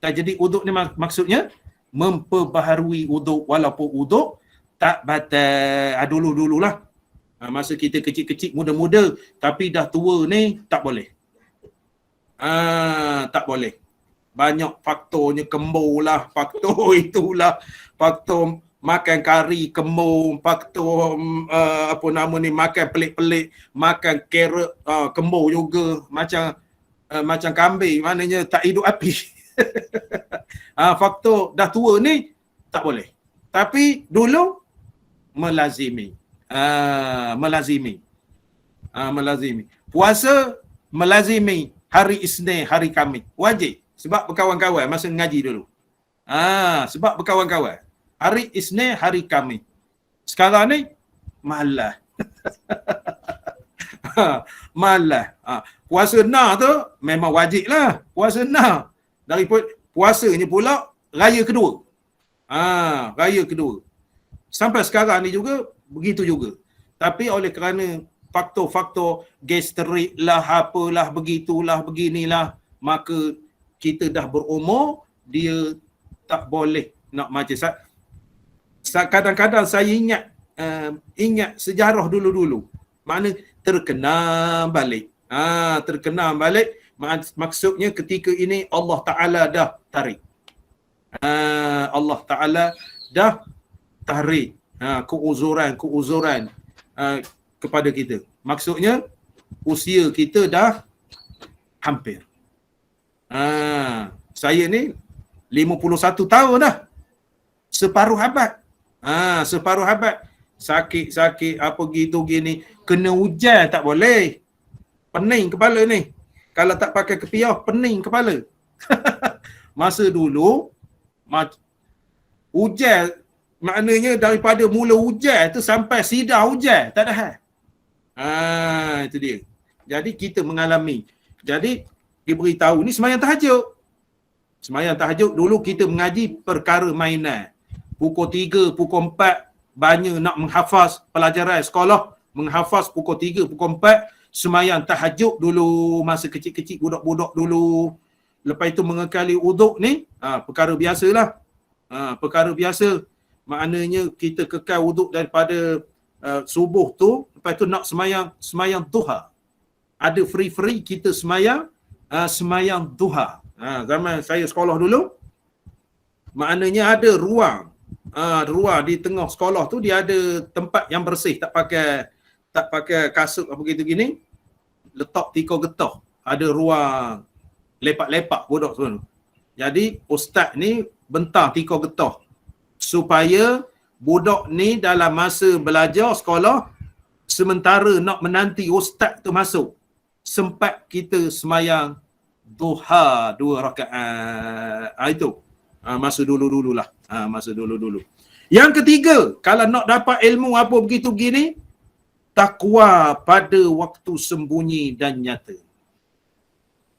Tajdid uduk ni maksudnya memperbaharui uduk, walaupun uduk tak batal. Dulu-dululah. Masa kita kecil-kecil, muda-muda, tapi dah tua ni tak boleh. Tak boleh. Banyak faktornya, kembur lah, faktor itulah, faktor makan kari kembur, faktor makan pelik-pelik, makan carrot kembur juga, macam kambing, maknanya tak hidup api. Faktor dah tua ni tak boleh. Tapi dulu melazimi. Melazimi. Puasa melazimi hari Isnin, hari Khamis. Wajib. Sebab berkawan-kawan masa ngaji dulu. Sebab berkawan-kawan. Hari Isnin, hari Khamis. Sekarang ni malas. Malas. Puasa nah tu memang wajib lah. Puasa nah. Daripada puasanya pula raya kedua. Raya kedua. Sampai sekarang ni juga begitu juga. Tapi oleh kerana faktor-faktor gastrik lah, apalah, begitulah, beginilah, maka kita dah berumur, dia tak boleh nak macam kadang-kadang saya ingat sejarah dulu-dulu. Makna terkenal balik. Terkenal balik. Maksudnya ketika ini Allah Ta'ala dah tarik. Allah Ta'ala dah tarik keuzuran kepada kita. Maksudnya usia kita dah hampir. Saya ni 51 tahun dah. Separuh abad. Separuh abad. Sakit-sakit apa gitu gini. Kena hujan tak boleh. Pening kepala ni. Kalau tak pakai kepiah, pening kepala. Masa dulu, hujan, maknanya daripada mula hujan tu sampai sidar hujan. Tak ada hal. Itu dia. Jadi kita mengalami. Jadi diberitahu ni sembahyang tahajud. Sembahyang tahajud dulu kita mengaji perkara mainan. Pukul 3, pukul 4 banyak nak menghafaz pelajaran sekolah, menghafaz pukul 3, pukul 4 sembahyang tahajud dulu masa kecil-kecil budak-budak dulu. lepas itu mengekali uduk ni, perkara biasalah. Perkara biasa. Maknanya kita kekal uduk daripada subuh tu, lepas tu nak semayang duha. Ada free kita semayang duha. Zaman saya sekolah dulu, maknanya ada ruang. Ruang di tengah sekolah tu dia ada tempat yang bersih, tak pakai kasut apa gitu gini. Letak tikar getah. Ada ruang lepak-lepak budak semua. Jadi ustaz ni bentang tikar getah supaya budak ni dalam masa belajar sekolah, sementara nak menanti ustaz tu masuk, sempat kita semayang duha 2 rakaat. Itu masa dulu-dululah. Masa dulu-dulu. Yang ketiga, kalau nak dapat ilmu apa begitu begini, takwa pada waktu sembunyi dan nyata.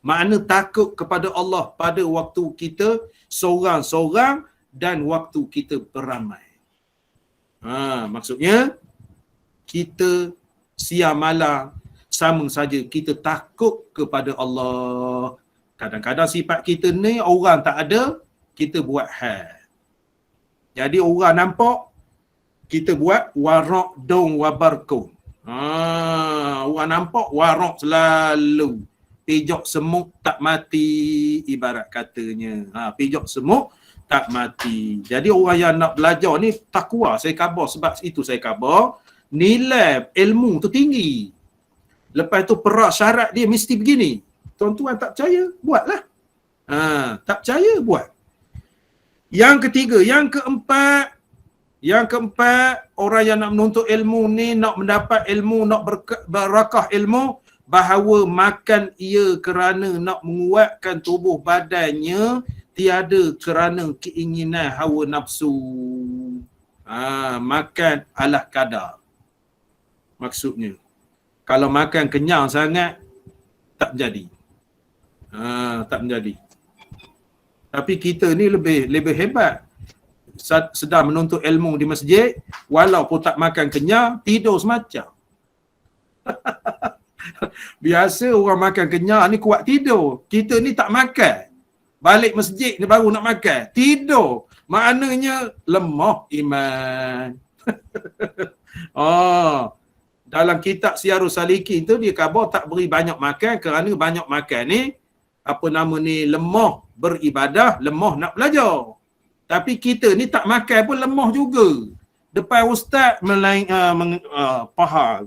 Makna takut kepada Allah pada waktu kita seorang-seorang dan waktu kita beramai. Maksudnya kita siang malam sama saja kita takut kepada Allah. Kadang-kadang sifat kita ni orang tak ada, kita buat hal. Jadi orang nampak, kita buat warak dong wabarkum. Orang nampak warak selalu. Pijak semut tak mati, ibarat katanya. Pijak semut tak mati. Jadi orang yang nak belajar ni takwa, saya khabar. Sebab itu saya khabar, nilai ilmu tu tinggi. Lepas tu perak syarat dia mesti begini. Tuan-tuan tak percaya, buatlah. Tak percaya, buat. Yang ketiga, yang keempat, orang yang nak menuntut ilmu ni, nak mendapat ilmu, nak berakah ilmu, bahawa makan ia kerana nak menguatkan tubuh badannya, tiada kerana keinginan hawa nafsu. Makan alah kadar. Maksudnya, kalau makan kenyang sangat, tak menjadi. Tak menjadi. Tapi kita ni lebih hebat. Sedang menuntut ilmu di masjid, walaupun tak makan kenyang, tidur semacam. Biasa orang makan kenyang ni kuat tidur. Kita ni tak makan. Balik masjid ni baru nak makan. Tidur. Maknanya lemah iman. Dalam kitab Syiarus Salikin tu dia khabar tak beri banyak makan kerana banyak makan ni lemah beribadah, lemah nak belajar. Tapi kita ni tak makan pun lemah juga. Depan ustaz faham.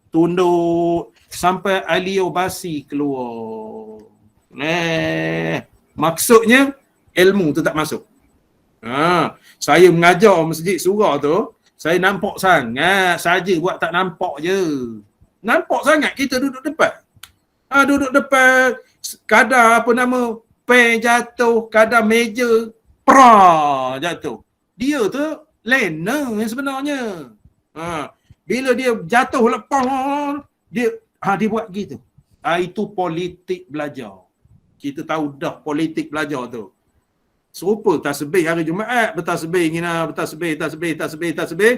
Tunduk sampai alio basi keluar. Maksudnya ilmu tu tak masuk. Saya mengajar masjid surah tu, saya nampak sangat saja buat tak nampak je. Nampak sangat kita duduk depan. Duduk depan, kadar pen jatuh, kadar meja jatuh. Dia tu lena sebenarnya. Bila dia jatuh lepas, dia buat gitu. Itu politik belajar. Kita tahu dah politik belajar tu. Serupa tasbih hari Jumaat, bertasbih tasbih.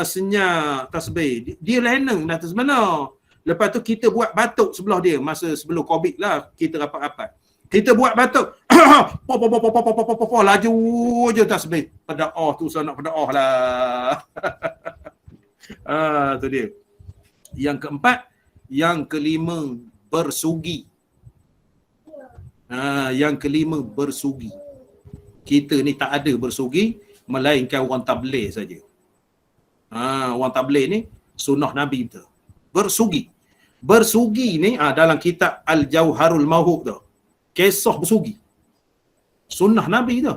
Senyap tasbih. Dia lena dah tu sebenar. Lepas tu kita buat batuk sebelah dia masa sebelum Covid lah, kita rapat-rapat. Kita buat batuk. Laju je tasbih. Pedaah tu saya nak pedaah lah. Tu dia. Yang keempat, yang kelima bersugi. Yang kelima bersugi. Kita ni tak ada bersugi melainkan orang tabligh saja. Orang tabligh ni sunnah Nabi tu. Bersugi. Bersugi ni dalam kitab Al-Jauharul Mawhub tu. Kisah bersugi. Sunnah Nabi tu.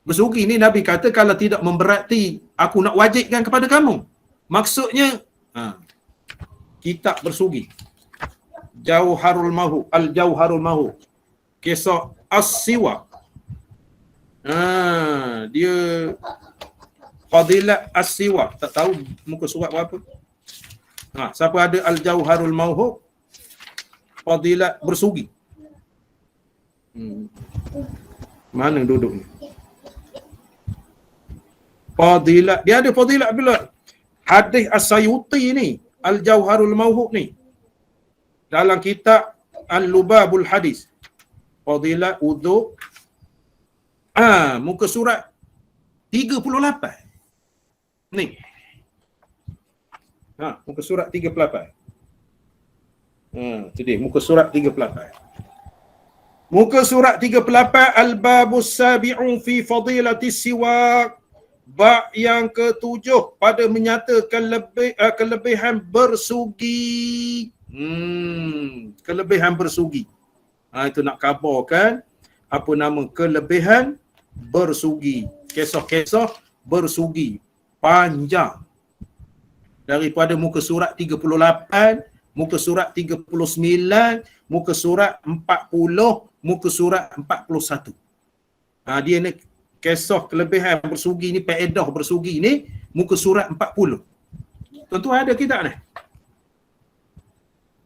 Bersugi ni Nabi kata kalau tidak memberati aku nak wajibkan kepada kamu. Maksudnya kitab bersugi. Jauharul Mawhub, Al-Jauharul Mawhub. Kisah As-Siwak. Dia Fadilat As-Siwak. Tak tahu muka surat berapa. Siapa ada Al-Jauharul Mawhub, Fadilat bersugi. Mana duduk ni? Fadilat. Dia ada Fadilat bila hadis As-Sayuti ni, Al-Jauharul Mawhub ni. Dalam kitab Al-Lubabul Hadis. Fadilat wuduk. Muka surat 38. Ni. Muka surat 38. Tu dia, muka surat 38. Muka surat 38, Al-Babus Sabi'u fi Fadilatis Siwak. Bab yang ke-7 pada menyatakan kelebihan bersugi. Kelebihan bersugi. Itu nak khabarkan apa nama kelebihan bersugi. Kisah-kisah bersugi panjang. Daripada muka surat 38, muka surat 39, muka surat 40, muka surat 41. Dia ni kisah kelebihan bersugi ni, faedah bersugi ni, muka surat 40. Tuan-tuan ada kitab ni?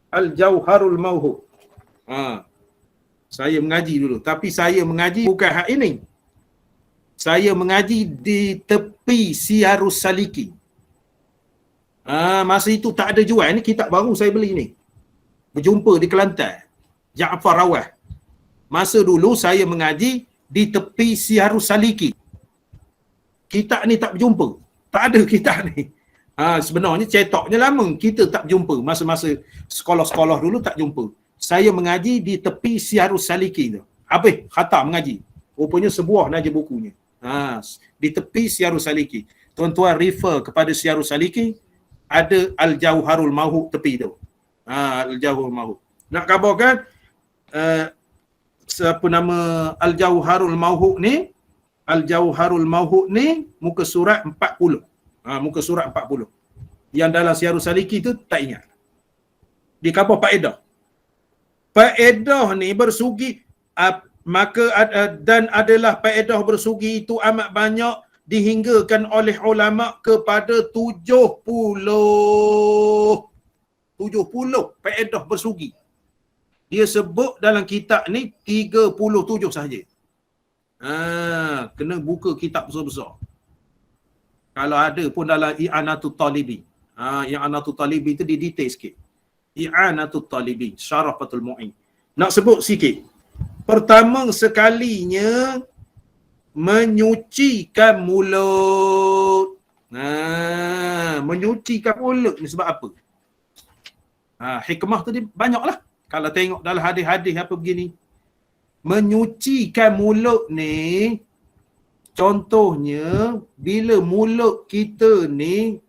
Al-Jauharul Mauhub. Saya mengaji dulu. Tapi saya mengaji bukan hak ini. Saya mengaji di tepi Siyarus Saliki. Masa itu tak ada jual. Ni kitab baru saya beli ni. Berjumpa di Kelantan. Ja'far Rawah. Masa dulu saya mengaji di tepi Siyarus Saliki. Kitab ni tak berjumpa. Tak ada kitab ni. Sebenarnya cetaknya lama. Kita tak berjumpa. Masa-masa sekolah-sekolah dulu tak jumpa. Saya mengaji di tepi Siyarus Saliki tu. Habis khatam mengaji. Rupanya sebuah naja bukunya. Di tepi Siyarus Saliki. Tuan-tuan refer kepada Siyarus Saliki, ada Al-Jauharul Mauhub tepi tu. Al-Jauharul Mauhub. Nak khabarkan apa nama Al-Jauharul Mauhub ni? Al-Jauharul Mauhub ni muka surat 40. Muka surat 40. Yang dalam Siyarus Saliki tu tak ingat. Di khabar faedah. Faedah ni bersugi maka dan adalah faedah bersugi itu amat banyak dihinggakan oleh ulama kepada 70 faedah bersugi. Dia sebut dalam kitab ni 37 sahaja. Kena buka kitab besar-besar. Kalau ada pun dalam I'anatul Talibin. I'anatul Talibin tu dia detail sikit. I'anatul Talibin, Syarah Fathul Mu'in. Nak sebut sikit. Pertama sekalinya menyucikan mulut. Menyucikan mulut ni sebab apa? Hikmah tadi banyaklah. Kalau tengok dalam hadis-hadis apa begini. Menyucikan mulut ni, contohnya bila mulut kita ni,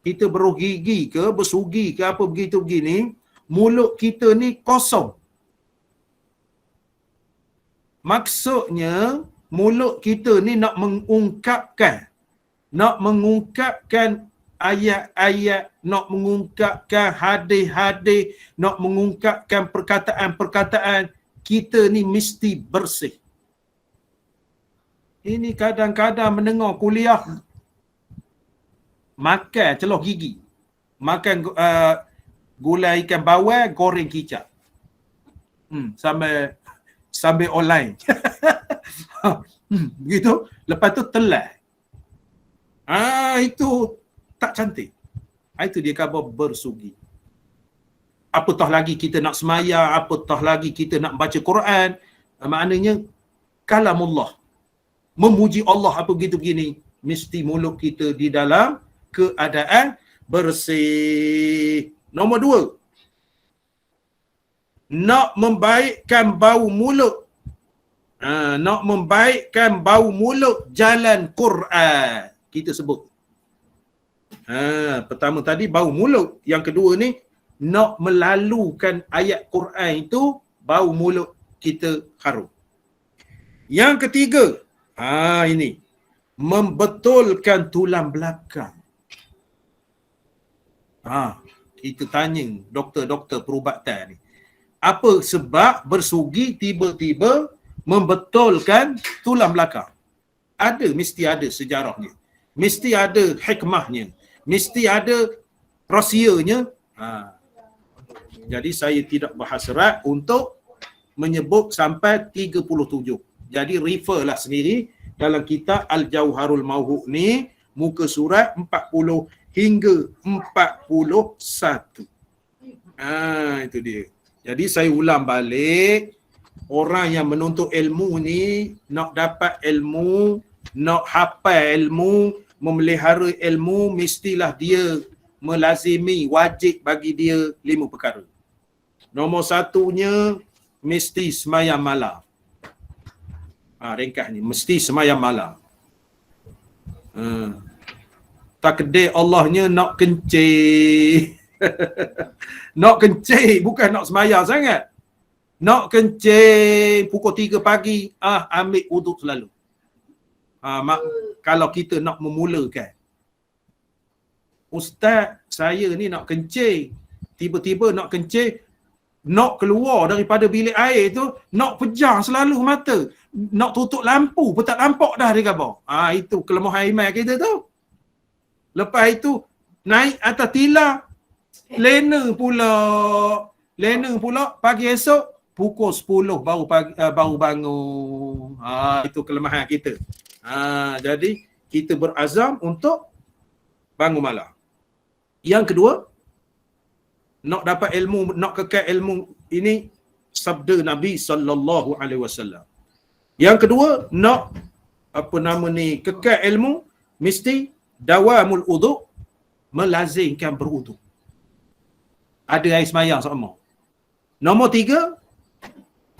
kita beruh gigi ke, bersugi ke apa begitu begini, mulut kita ni kosong. Maksudnya mulut kita ni nak mengungkapkan ayat-ayat, nak mengungkapkan hadis-hadis, nak mengungkapkan perkataan-perkataan, kita ni mesti bersih. Ini kadang-kadang mendengar kuliah makan celoh gigi, makan gulai ikan bawal, goreng kicap, sambil online. Begitu. Lepas tu telan. Itu tak cantik. Itu dia khabar bersugi. Apatah lagi kita nak semaya, apatah lagi kita nak baca Quran, maknanya kalamullah, memuji Allah apa begitu begini, mesti mulut kita di dalam keadaan bersih. Nombor 2, nak membaikkan bau mulut. Nak membaikkan bau mulut jalan Quran. Kita sebut. Pertama tadi bau mulut. Yang kedua ni, nak melalukan ayat Quran itu, bau mulut kita harum. Yang ketiga, ini. Membetulkan tulang belakang. Kita tanya doktor-doktor perubatan ni. Apa sebab bersugi tiba-tiba membetulkan tulang belakang? Mesti ada sejarahnya. Mesti ada hikmahnya. Mesti ada rahsianya. Jadi saya tidak berhasrat untuk menyebut sampai 37. Jadi referlah sendiri dalam kitab Al-Jauharul Mauhub ni, muka surat 40 hingga 41. Itu dia. Jadi saya ulang balik, orang yang menuntut ilmu ni nak dapat ilmu, nak hafal ilmu, memelihara ilmu, mestilah dia melazimi, wajib bagi dia 5 perkara. Nombor satunya mesti semayang malam. Ringkas ni, mesti semayang malam. Takdir Allahnya nak kencing. Nak kencing, bukan nak semayang sangat. Nak kencing pukul 3 pagi, ambil wuduk selalu. Kalau kita nak memulakan. Ustaz, saya ni nak kencing. Tiba-tiba nak kencing, nak keluar daripada bilik air tu, nak pejam selalu mata. Nak tutup lampu pun tak nampak dah dia kata. Itu kelemahan iman kita tu. Lepas itu, naik atas tilam. Lena pula pagi esok, pukul 10 baru bangun. Itu kelemahan kita. Jadi, kita berazam untuk bangun malam. Yang kedua, nak dapat ilmu, nak kekal ilmu, ini sabda Nabi sallallahu alaihi wasallam. Yang kedua, nak kekal ilmu, mesti dawamul wudu', melazimkan berwudu. Ada air semayang sama. Nombor 3,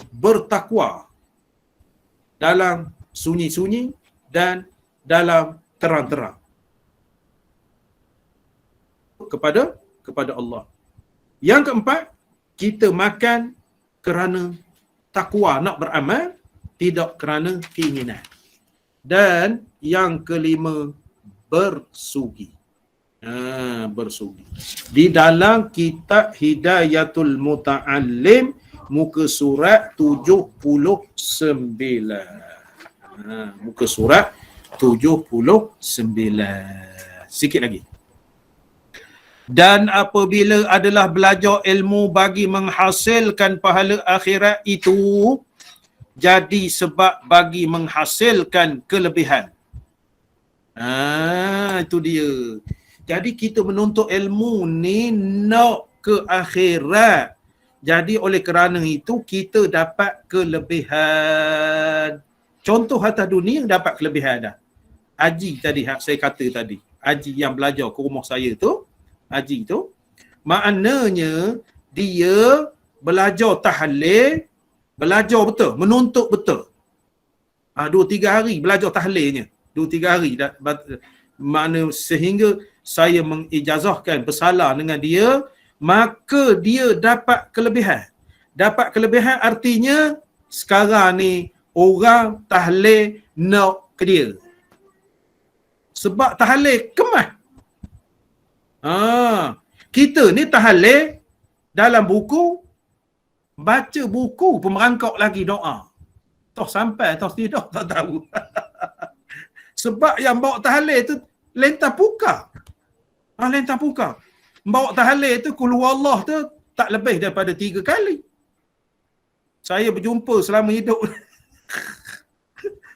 bertakwa dalam sunyi-sunyi dan dalam terang-terang kepada Allah. Yang keempat, kita makan kerana takwa, nak beramal, tidak kerana keinginan. Dan yang kelima, bersugi. Bersugi. Di dalam kitab Hidayatul Muta'allim, muka surat 79. Muka surat 79. Sikit lagi. Dan apabila adalah belajar ilmu bagi menghasilkan pahala akhirat itu, jadi sebab bagi menghasilkan kelebihan. Itu dia. Jadi kita menuntut ilmu ni nak ke akhirat. Jadi oleh kerana itu kita dapat kelebihan. Contoh atas dunia dapat kelebihan dah. Haji tadi saya kata tadi. Haji yang belajar ke rumah saya tu, haji tu, maknanya dia belajar tahlil, belajar betul, menuntut betul. 2-3 hari belajar tahlilnya. 2-3 hari. Makna sehingga saya mengijazahkan bersalah dengan dia, maka dia dapat kelebihan. Dapat kelebihan artinya sekarang ni orang tahlil nak ke dia. Sebab tahlil kemas. Kita ni tahlil dalam buku, baca buku pun merangkak lagi doa. Toh sampai, toh tidak, tak tahu. Sebab yang bawa tahlil tu lentang puka. Lentang puka. Bawa tahlil tu qul huwallah tu tak lebih daripada 3 kali. Saya berjumpa selama hidup.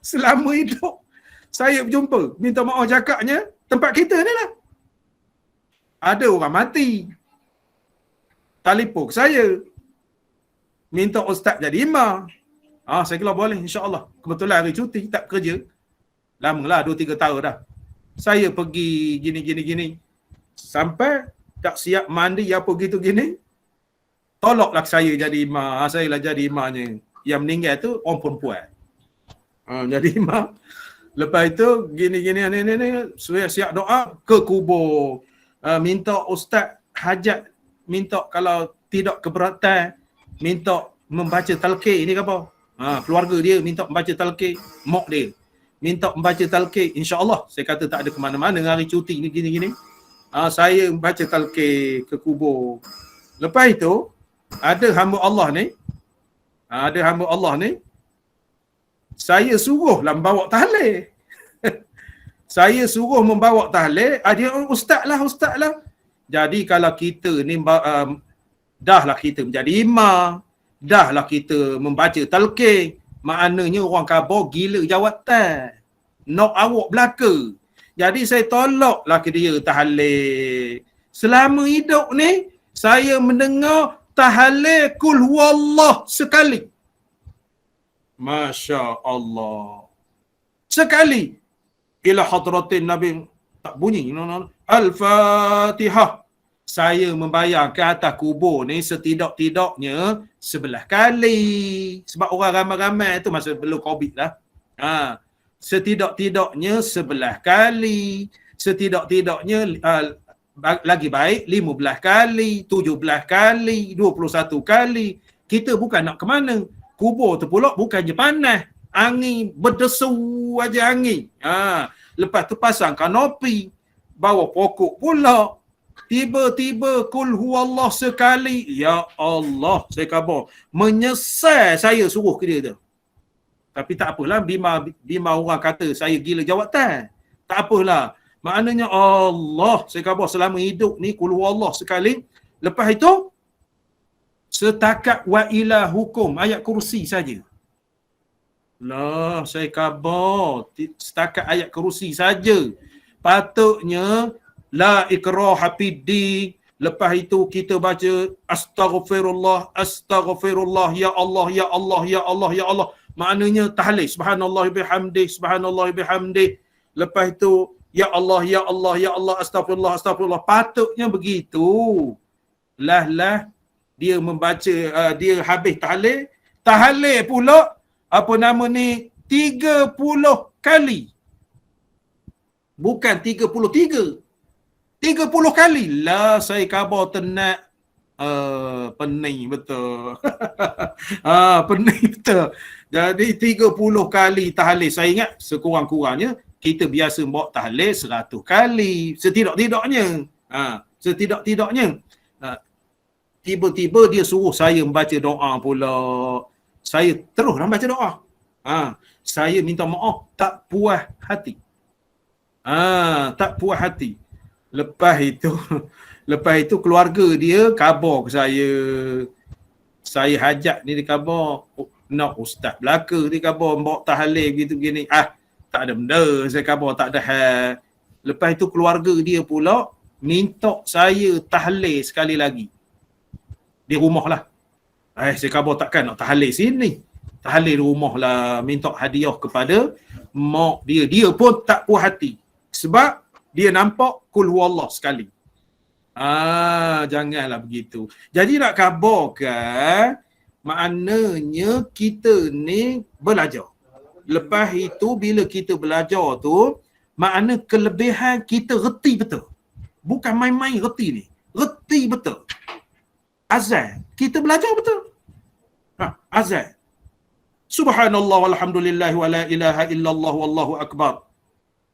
Selama hidup saya berjumpa, minta maaf cakapnya, tempat kita ni lah. Ada orang mati. Telefon saya. Minta ustaz jadi imam. Saya kira boleh, insya-Allah. Kebetulan hari cuti, tak kerja. Lamalah 2-3 tahun dah. Saya pergi gini. Sampai tak siap mandi apa gitu gini. Tolaklah saya jadi imam. Saya lah jadi imamnya. Yang meninggal tu orang perempuan. Jadi imam. Lepas itu gini ni siap doa ke kubur. Minta ustaz hajat, minta kalau tidak keberatan, minta membaca talqin ni ke apa? Keluarga dia minta membaca talqin, mak dia minta membaca talqin, insya-Allah. Saya kata tak ada ke mana-mana hari cuti ni gini. Saya membaca talqin ke kubur. Lepas itu ada hamba Allah ni, saya suruhlah membawa tahlil. Saya suruh membawa tahlil, dia ustaz lah. Jadi kalau kita ni dahlah kita menjadi imam, dahlah kita membaca talqin, maknanya orang khabar gila jawatan. Nak awak belaka. Jadi saya tolaklah ke dia tahlil. Selama hidup ni saya mendengar tahlil qul huwallah sekali. Masya Allah. Sekali ila hadratin Nabi, tak bunyi. Al-Fatihah. Saya membayar ke atas kubur ni setidak-tidaknya 11 kali. Sebab orang ramai-ramai tu masa belum COVID lah. Setidak-tidaknya 11 kali. Setidak-tidaknya lagi baik 15 kali, 17 kali, 21 kali. Kita bukan nak ke mana. Kubur tu pula bukannya panas. Angin berdesu aja angin. Lepas tu pasang kanopi. Bawa pokok pula. Tiba-tiba kul huwallah sekali. Ya Allah, saya khabar. Menyesal saya suruh ke dia tu. Tapi tak apalah, bima orang kata saya gila jawatan. Tak apalah. Maknanya Allah, saya khabar selama hidup ni kul huwallah sekali. Lepas itu setakat wa ilahukum, ayat kursi saja. Lah, saya khabar setakat ayat kursi saja. Patutnya la ikraha fiddin. Lepas itu kita baca astaghfirullah, astaghfirullah, ya Allah, ya Allah, ya Allah, ya Allah. Maknanya tahlil subhanallah bihamdih, subhanallah bihamdih. Lepas itu ya Allah, ya Allah, ya Allah, astagfirullah, astagfirullah. Patutnya begitu. Lah dia membaca, dia habis tahlil. Tahlil pula apa nama ni 30 kali. Bukan 33. 30 kali. Lah saya khabar tenat. Pening betul. Pening betul. Jadi 30 kali tahlil. Saya ingat sekurang-kurangnya kita biasa bawa tahlil 100 kali. Setidak-tidaknya. Setidak-tidaknya. Tiba-tiba dia suruh saya membaca doa pula. Saya terus nak baca doa. Saya minta maaf tak puas hati. Tak puas hati. Lepas itu keluarga dia khabar ke saya. Saya hajat ni dia khabar. Nak ustaz belaka dia khabar bawa tahlil gitu begini. Tak ada benda, saya khabar tak ada hal. Lepas itu keluarga dia pula minta saya tahlil sekali lagi. Di rumah lah. Saya khabar takkan nak tahlil sini. Tahlil rumah lah. Minta hadiah kepada mak dia. Dia pun tak puas hati. Sebab dia nampak kul huwallah sekali. Janganlah begitu. Jadi nak khabarkan, maknanya kita ni belajar. Lepas itu bila kita belajar tu, makna kelebihan kita reti betul. Bukan main-main reti ni. Reti betul. Azan. Kita belajar betul. Azan. Subhanallah walhamdulillah wa la ilaha illallah wallahu akbar.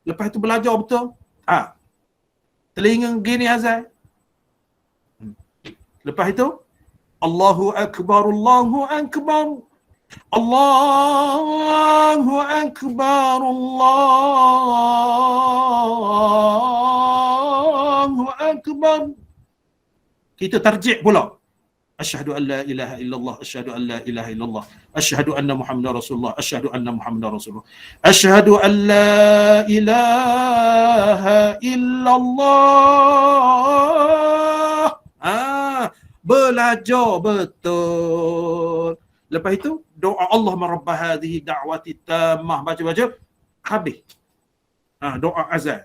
Lepas itu belajar betul. Telinga gini azan. Lepas itu Allahu akbar, Allahu akbar. Allahu akbar, Allahu akbar. Kita tarjih pula. Asyhadu an la ilaha illallah, asyhadu an la ilaha illallah, asyhadu anna Muhammadar Rasulullah, asyhadu anna Muhammadar Rasulullah. Asyhadu an la ilaha illallah. Belajar betul. Lepas itu doa Allahumma rabb hadhihi da'wati tammah, baca-baca habis. Doa azan.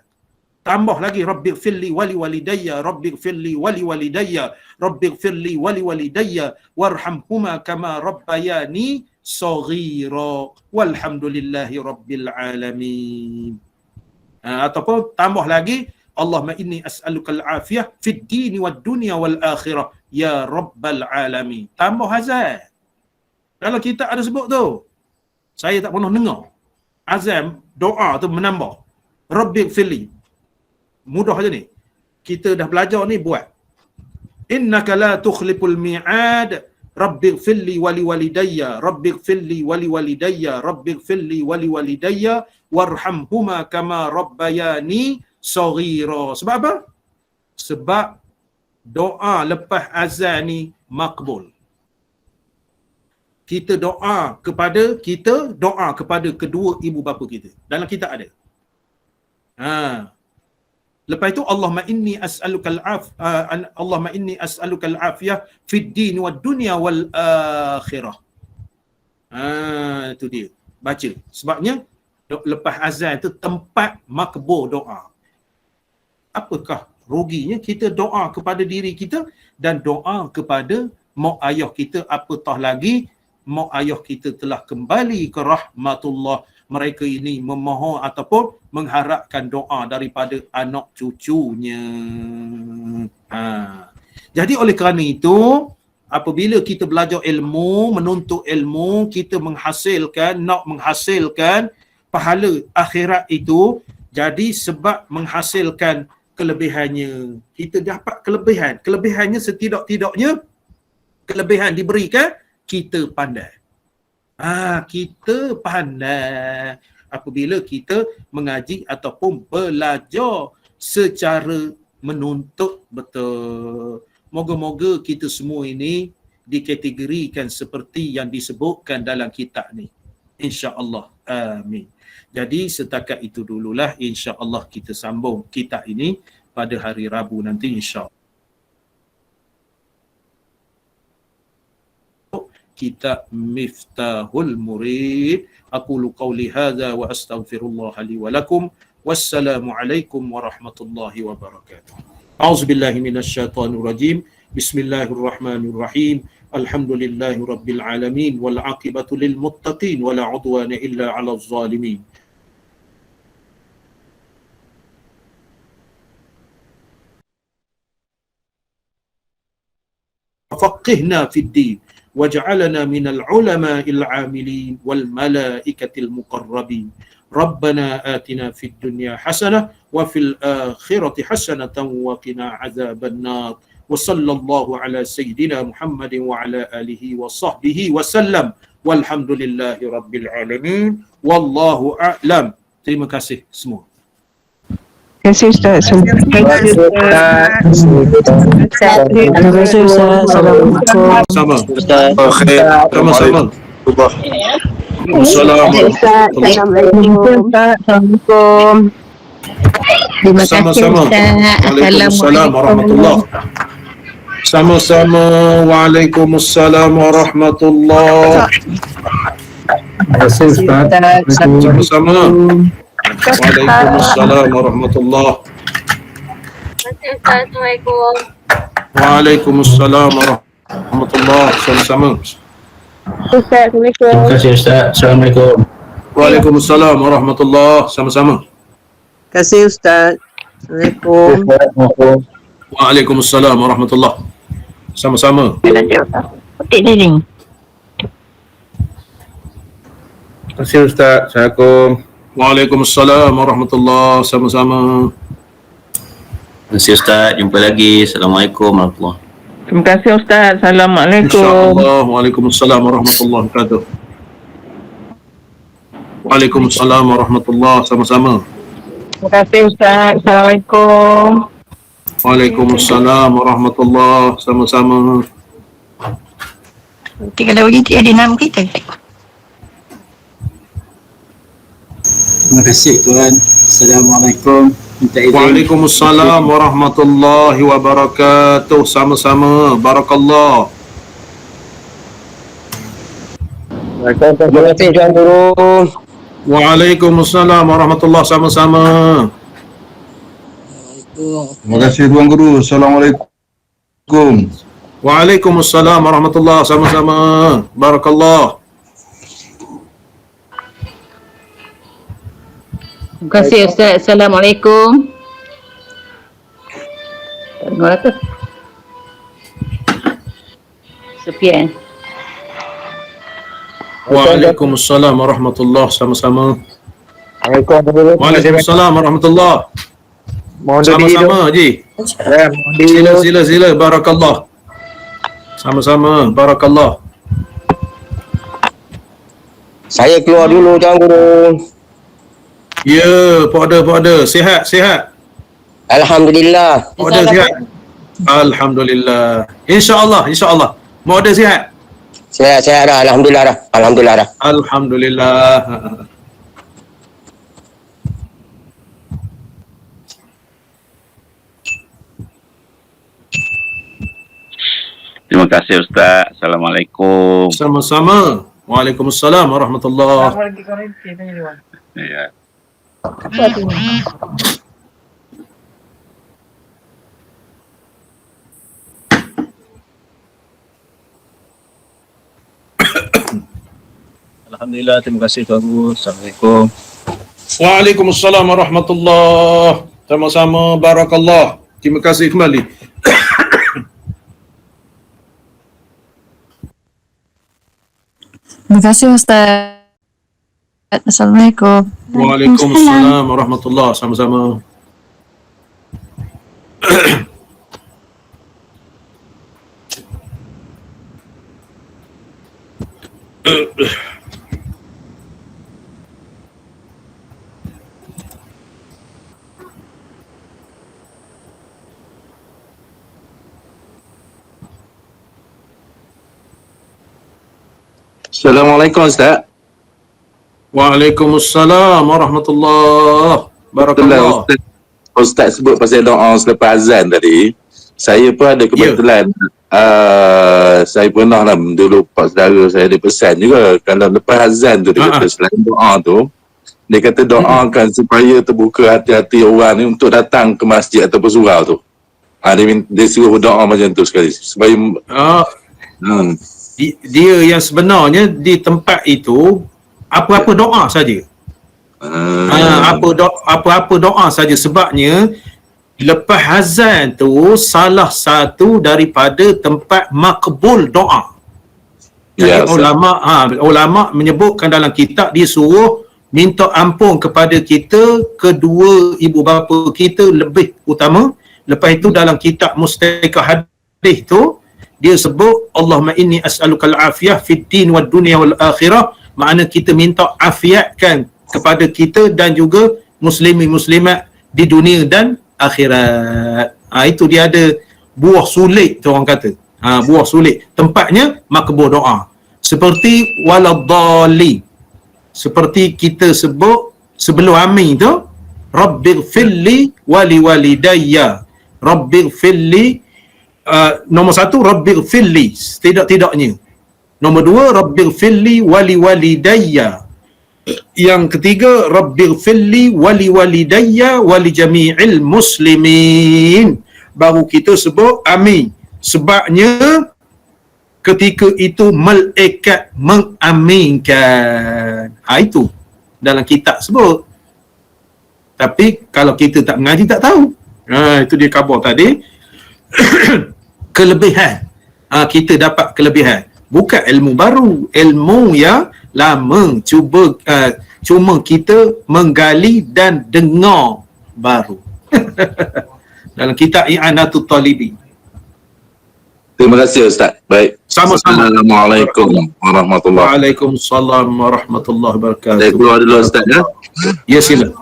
Tambah lagi rabbighfirli wali walidayya, rabbighfirli wali walidayya, rabbighfirli wali walidayya warhamhuma kama rabbayani saghira walhamdulillahi rabbil alamin. Ataupun tambah lagi Allahumma inni as'aluka al-afiyah fid dini wad dunya wal akhirah ya rabbal alamin. Tambah azan. Dalam kitab ada sebut tu. Saya tak pernah dengar. Azan doa tu menambah. Rabbighfirli. Mudah aja ni. Kita dah belajar ni buat. Innaka la tukhliful mi'ad. Rabbighfirli wali walidayya, rabbighfirli wali walidayya, rabbighfirli wali walidayya warhamhuma kama rabbayani saghira. Sebab apa? Sebab doa lepas azan ni makbul. Kita doa kepada kedua ibu bapa kita. Dalam kitab ada. Lepas itu Allahumma inni as'aluka al-afiyah fid din wad dunya wal akhirah. Itu dia. Baca. Sebabnya lepas azan itu tempat makbul doa. Apakah ruginya kita doa kepada diri kita dan doa kepada mak ayah kita, apatah lagi mak ayah kita telah kembali ke rahmatullah. Mereka ini memohon ataupun mengharapkan doa daripada anak cucunya. Jadi oleh kerana itu, apabila kita belajar ilmu, menuntut ilmu, kita nak menghasilkan pahala akhirat itu, jadi sebab menghasilkan kelebihannya. Kita dapat kelebihan. Kelebihannya setidak-tidaknya, kelebihan diberikan, kita pandai. Kita pandai apabila kita mengaji ataupun belajar secara menuntut betul. Moga-moga kita semua ini dikategorikan seperti yang disebutkan dalam kitab ni. InsyaAllah. Amin. Jadi setakat itu dululah, insya-Allah kita sambung kitab ini pada hari Rabu nanti insya-Allah. Kitab Miftahul Murid. Aqulu qawli hadza wa astaghfirullah li wa lakum. Wassalamualaikum warahmatullahi wabarakatuh. A'udzubillahi minasyaitonir rajim. Bismillahirrahmanirrahim. Alhamdulillahi rabbil alamin wal 'aqibatu lil muttaqin wala 'udwana illa 'alal zalimin. فقهنا في الدين واجعلنا من العلماء العاملين والملائكة المقربين. ربنا آتنا في الدنيا حسنة وفي الآخرة حسنة وقنا عذاب النار. وصلى الله على سيدنا محمد وعلى آله وصحبه وسلم والحمد لله رب العالمين والله أعلم. Terima kasih semua. Terima kasih Ustaz. Terima kasih Ustaz. Terima kasih Ustaz. Assalamualaikum. Sama. Ustaz. Sama-sama. Assalamualaikum. Assalamualaikum. Terima kasih Sama-sama. Ustaz. Waalaikumsalam warahmatullahi. Sama-sama. Waalaikumsalam warahmatullahi. Sama-sama. Waalaikumsalam warahmatullahi. Assalamualaikum. Waalaikumsalam warahmatullahi. Sama-sama. Ustaz, Assalamualaikum. Terima kasih Ustaz. Assalamualaikum. Waalaikumsalam warahmatullahi. Sama-sama. Terima kasih Ustaz. Assalamualaikum. Waalaikumsalam warahmatullahi. Sama-sama. Petik dia ni. Terima kasih Ustaz. Assalamualaikum. Waalaikumsalam warahmatullahi. Sama-sama. Terima kasih Ustaz. Jumpa lagi. Assalamualaikum warahmatullahi. Terima kasih Ustaz. Assalamualaikum. InsyaAllah. Waalaikumsalam warahmatullahi wabarakatuh. Waalaikumsalam warahmatullahi. Sama-sama. Terima kasih Ustaz. Assalamualaikum. Waalaikumsalam warahmatullahi. Sama-sama. Kalau begitu ada nama kita. Terima kasih Tuhan. Assalamualaikum. Minta izin. Waalaikumsalam warahmatullahi wabarakatuh. Sama-sama. Barakallah. Terima kasih Tuan Guru. Waalaikumsalam warahmatullahi. Sama-sama. Terima kasih Tuan Guru. Assalamualaikum. Waalaikumsalam warahmatullahi. Sama-sama. Barakallah. Terima kasih Ustaz. Assalamualaikum. Dengar apa? Sufian. Waalaikumsalam warahmatullahi. Sama-sama. Waalaikumsalam. Waalaikumsalam warahmatullahi. Mohon diri Sama-sama Haji. Sila. Barakallah. Sama-sama. Barakallah. Saya keluar dulu Tuan Guru. Ya, Pak Ada. Sihat. Alhamdulillah. Pak Ada sihat. Alhamdulillah. InsyaAllah. Pak Ada sihat. Sehat dah. Alhamdulillah dah. Alhamdulillah. Terima kasih Ustaz. Assalamualaikum. Sama-sama. Waalaikumsalam warahmatullahi. Ya. Alhamdulillah, terima kasih Tuan Guru. Assalamualaikum. Waalaikumsalam warahmatullahi. Sama-sama, barakallah. Terima kasih kembali. Terima kasih Ustaz. Assalamualaikum. Waalaikumsalam warahmatullahi. Sama-sama. Assalamualaikum Ustaz. Waalaikumsalam warahmatullahi. Barakallah. Ustaz sebut pasal doa selepas azan tadi. Saya pun ada kebetulan saya pernah lah dulu pak saudara saya ada pesan juga kalau lepas azan tu dia kata selain doa tu dia kata doakan supaya terbuka hati-hati orang ni untuk datang ke masjid ataupun surau tu. Dia suruh berdoa macam tu sekali supaya dia yang sebenarnya di tempat itu apa-apa doa saja. Apa-apa doa saja sebabnya lepas azan tu salah satu daripada tempat makbul doa. Jadi ulama menyebutkan dalam kitab dia suruh minta ampun kepada kita, kedua ibu bapa kita lebih utama. Lepas itu dalam kitab Mustaqah hadis tu dia sebut Allahumma inni as'alukal afiyah fid din wad dunya wal akhirah, makna kita minta afiatkan kepada kita dan juga muslimin muslimat di dunia dan akhirat. Itu dia ada buah sulit tu orang kata. Buah sulit. Tempatnya makbul doa. Seperti waladhdallin. Seperti kita sebut sebelum amin tu Rabbighfirli wali walidayya. Rabbighfirli nombor satu Rabbighfirli tidak-tidaknya. Nombor dua Rabbighfirli wali walidayya. Yang ketiga Rabbighfirli wali walidayya wali jami'il muslimin. Baru kita sebut amin. Sebabnya ketika itu malaikat mengaminkan. Itu dalam kitab sebut. Tapi kalau kita tak mengaji tak tahu. Itu dia khabar tadi. Kelebihan. Kita dapat kelebihan. Bukan ilmu baru, ilmu yang lama cuma kita menggali dan dengar baru. Dalam kitab I'anatul Talibin. terima kasih Ustaz. Baik. Sama-sama. Assalamualaikum warahmatullahi. Waalaikumsalam warahmatullahi wabarakatuh. Saya keluar dulu Ustaz ya. Ya, sila.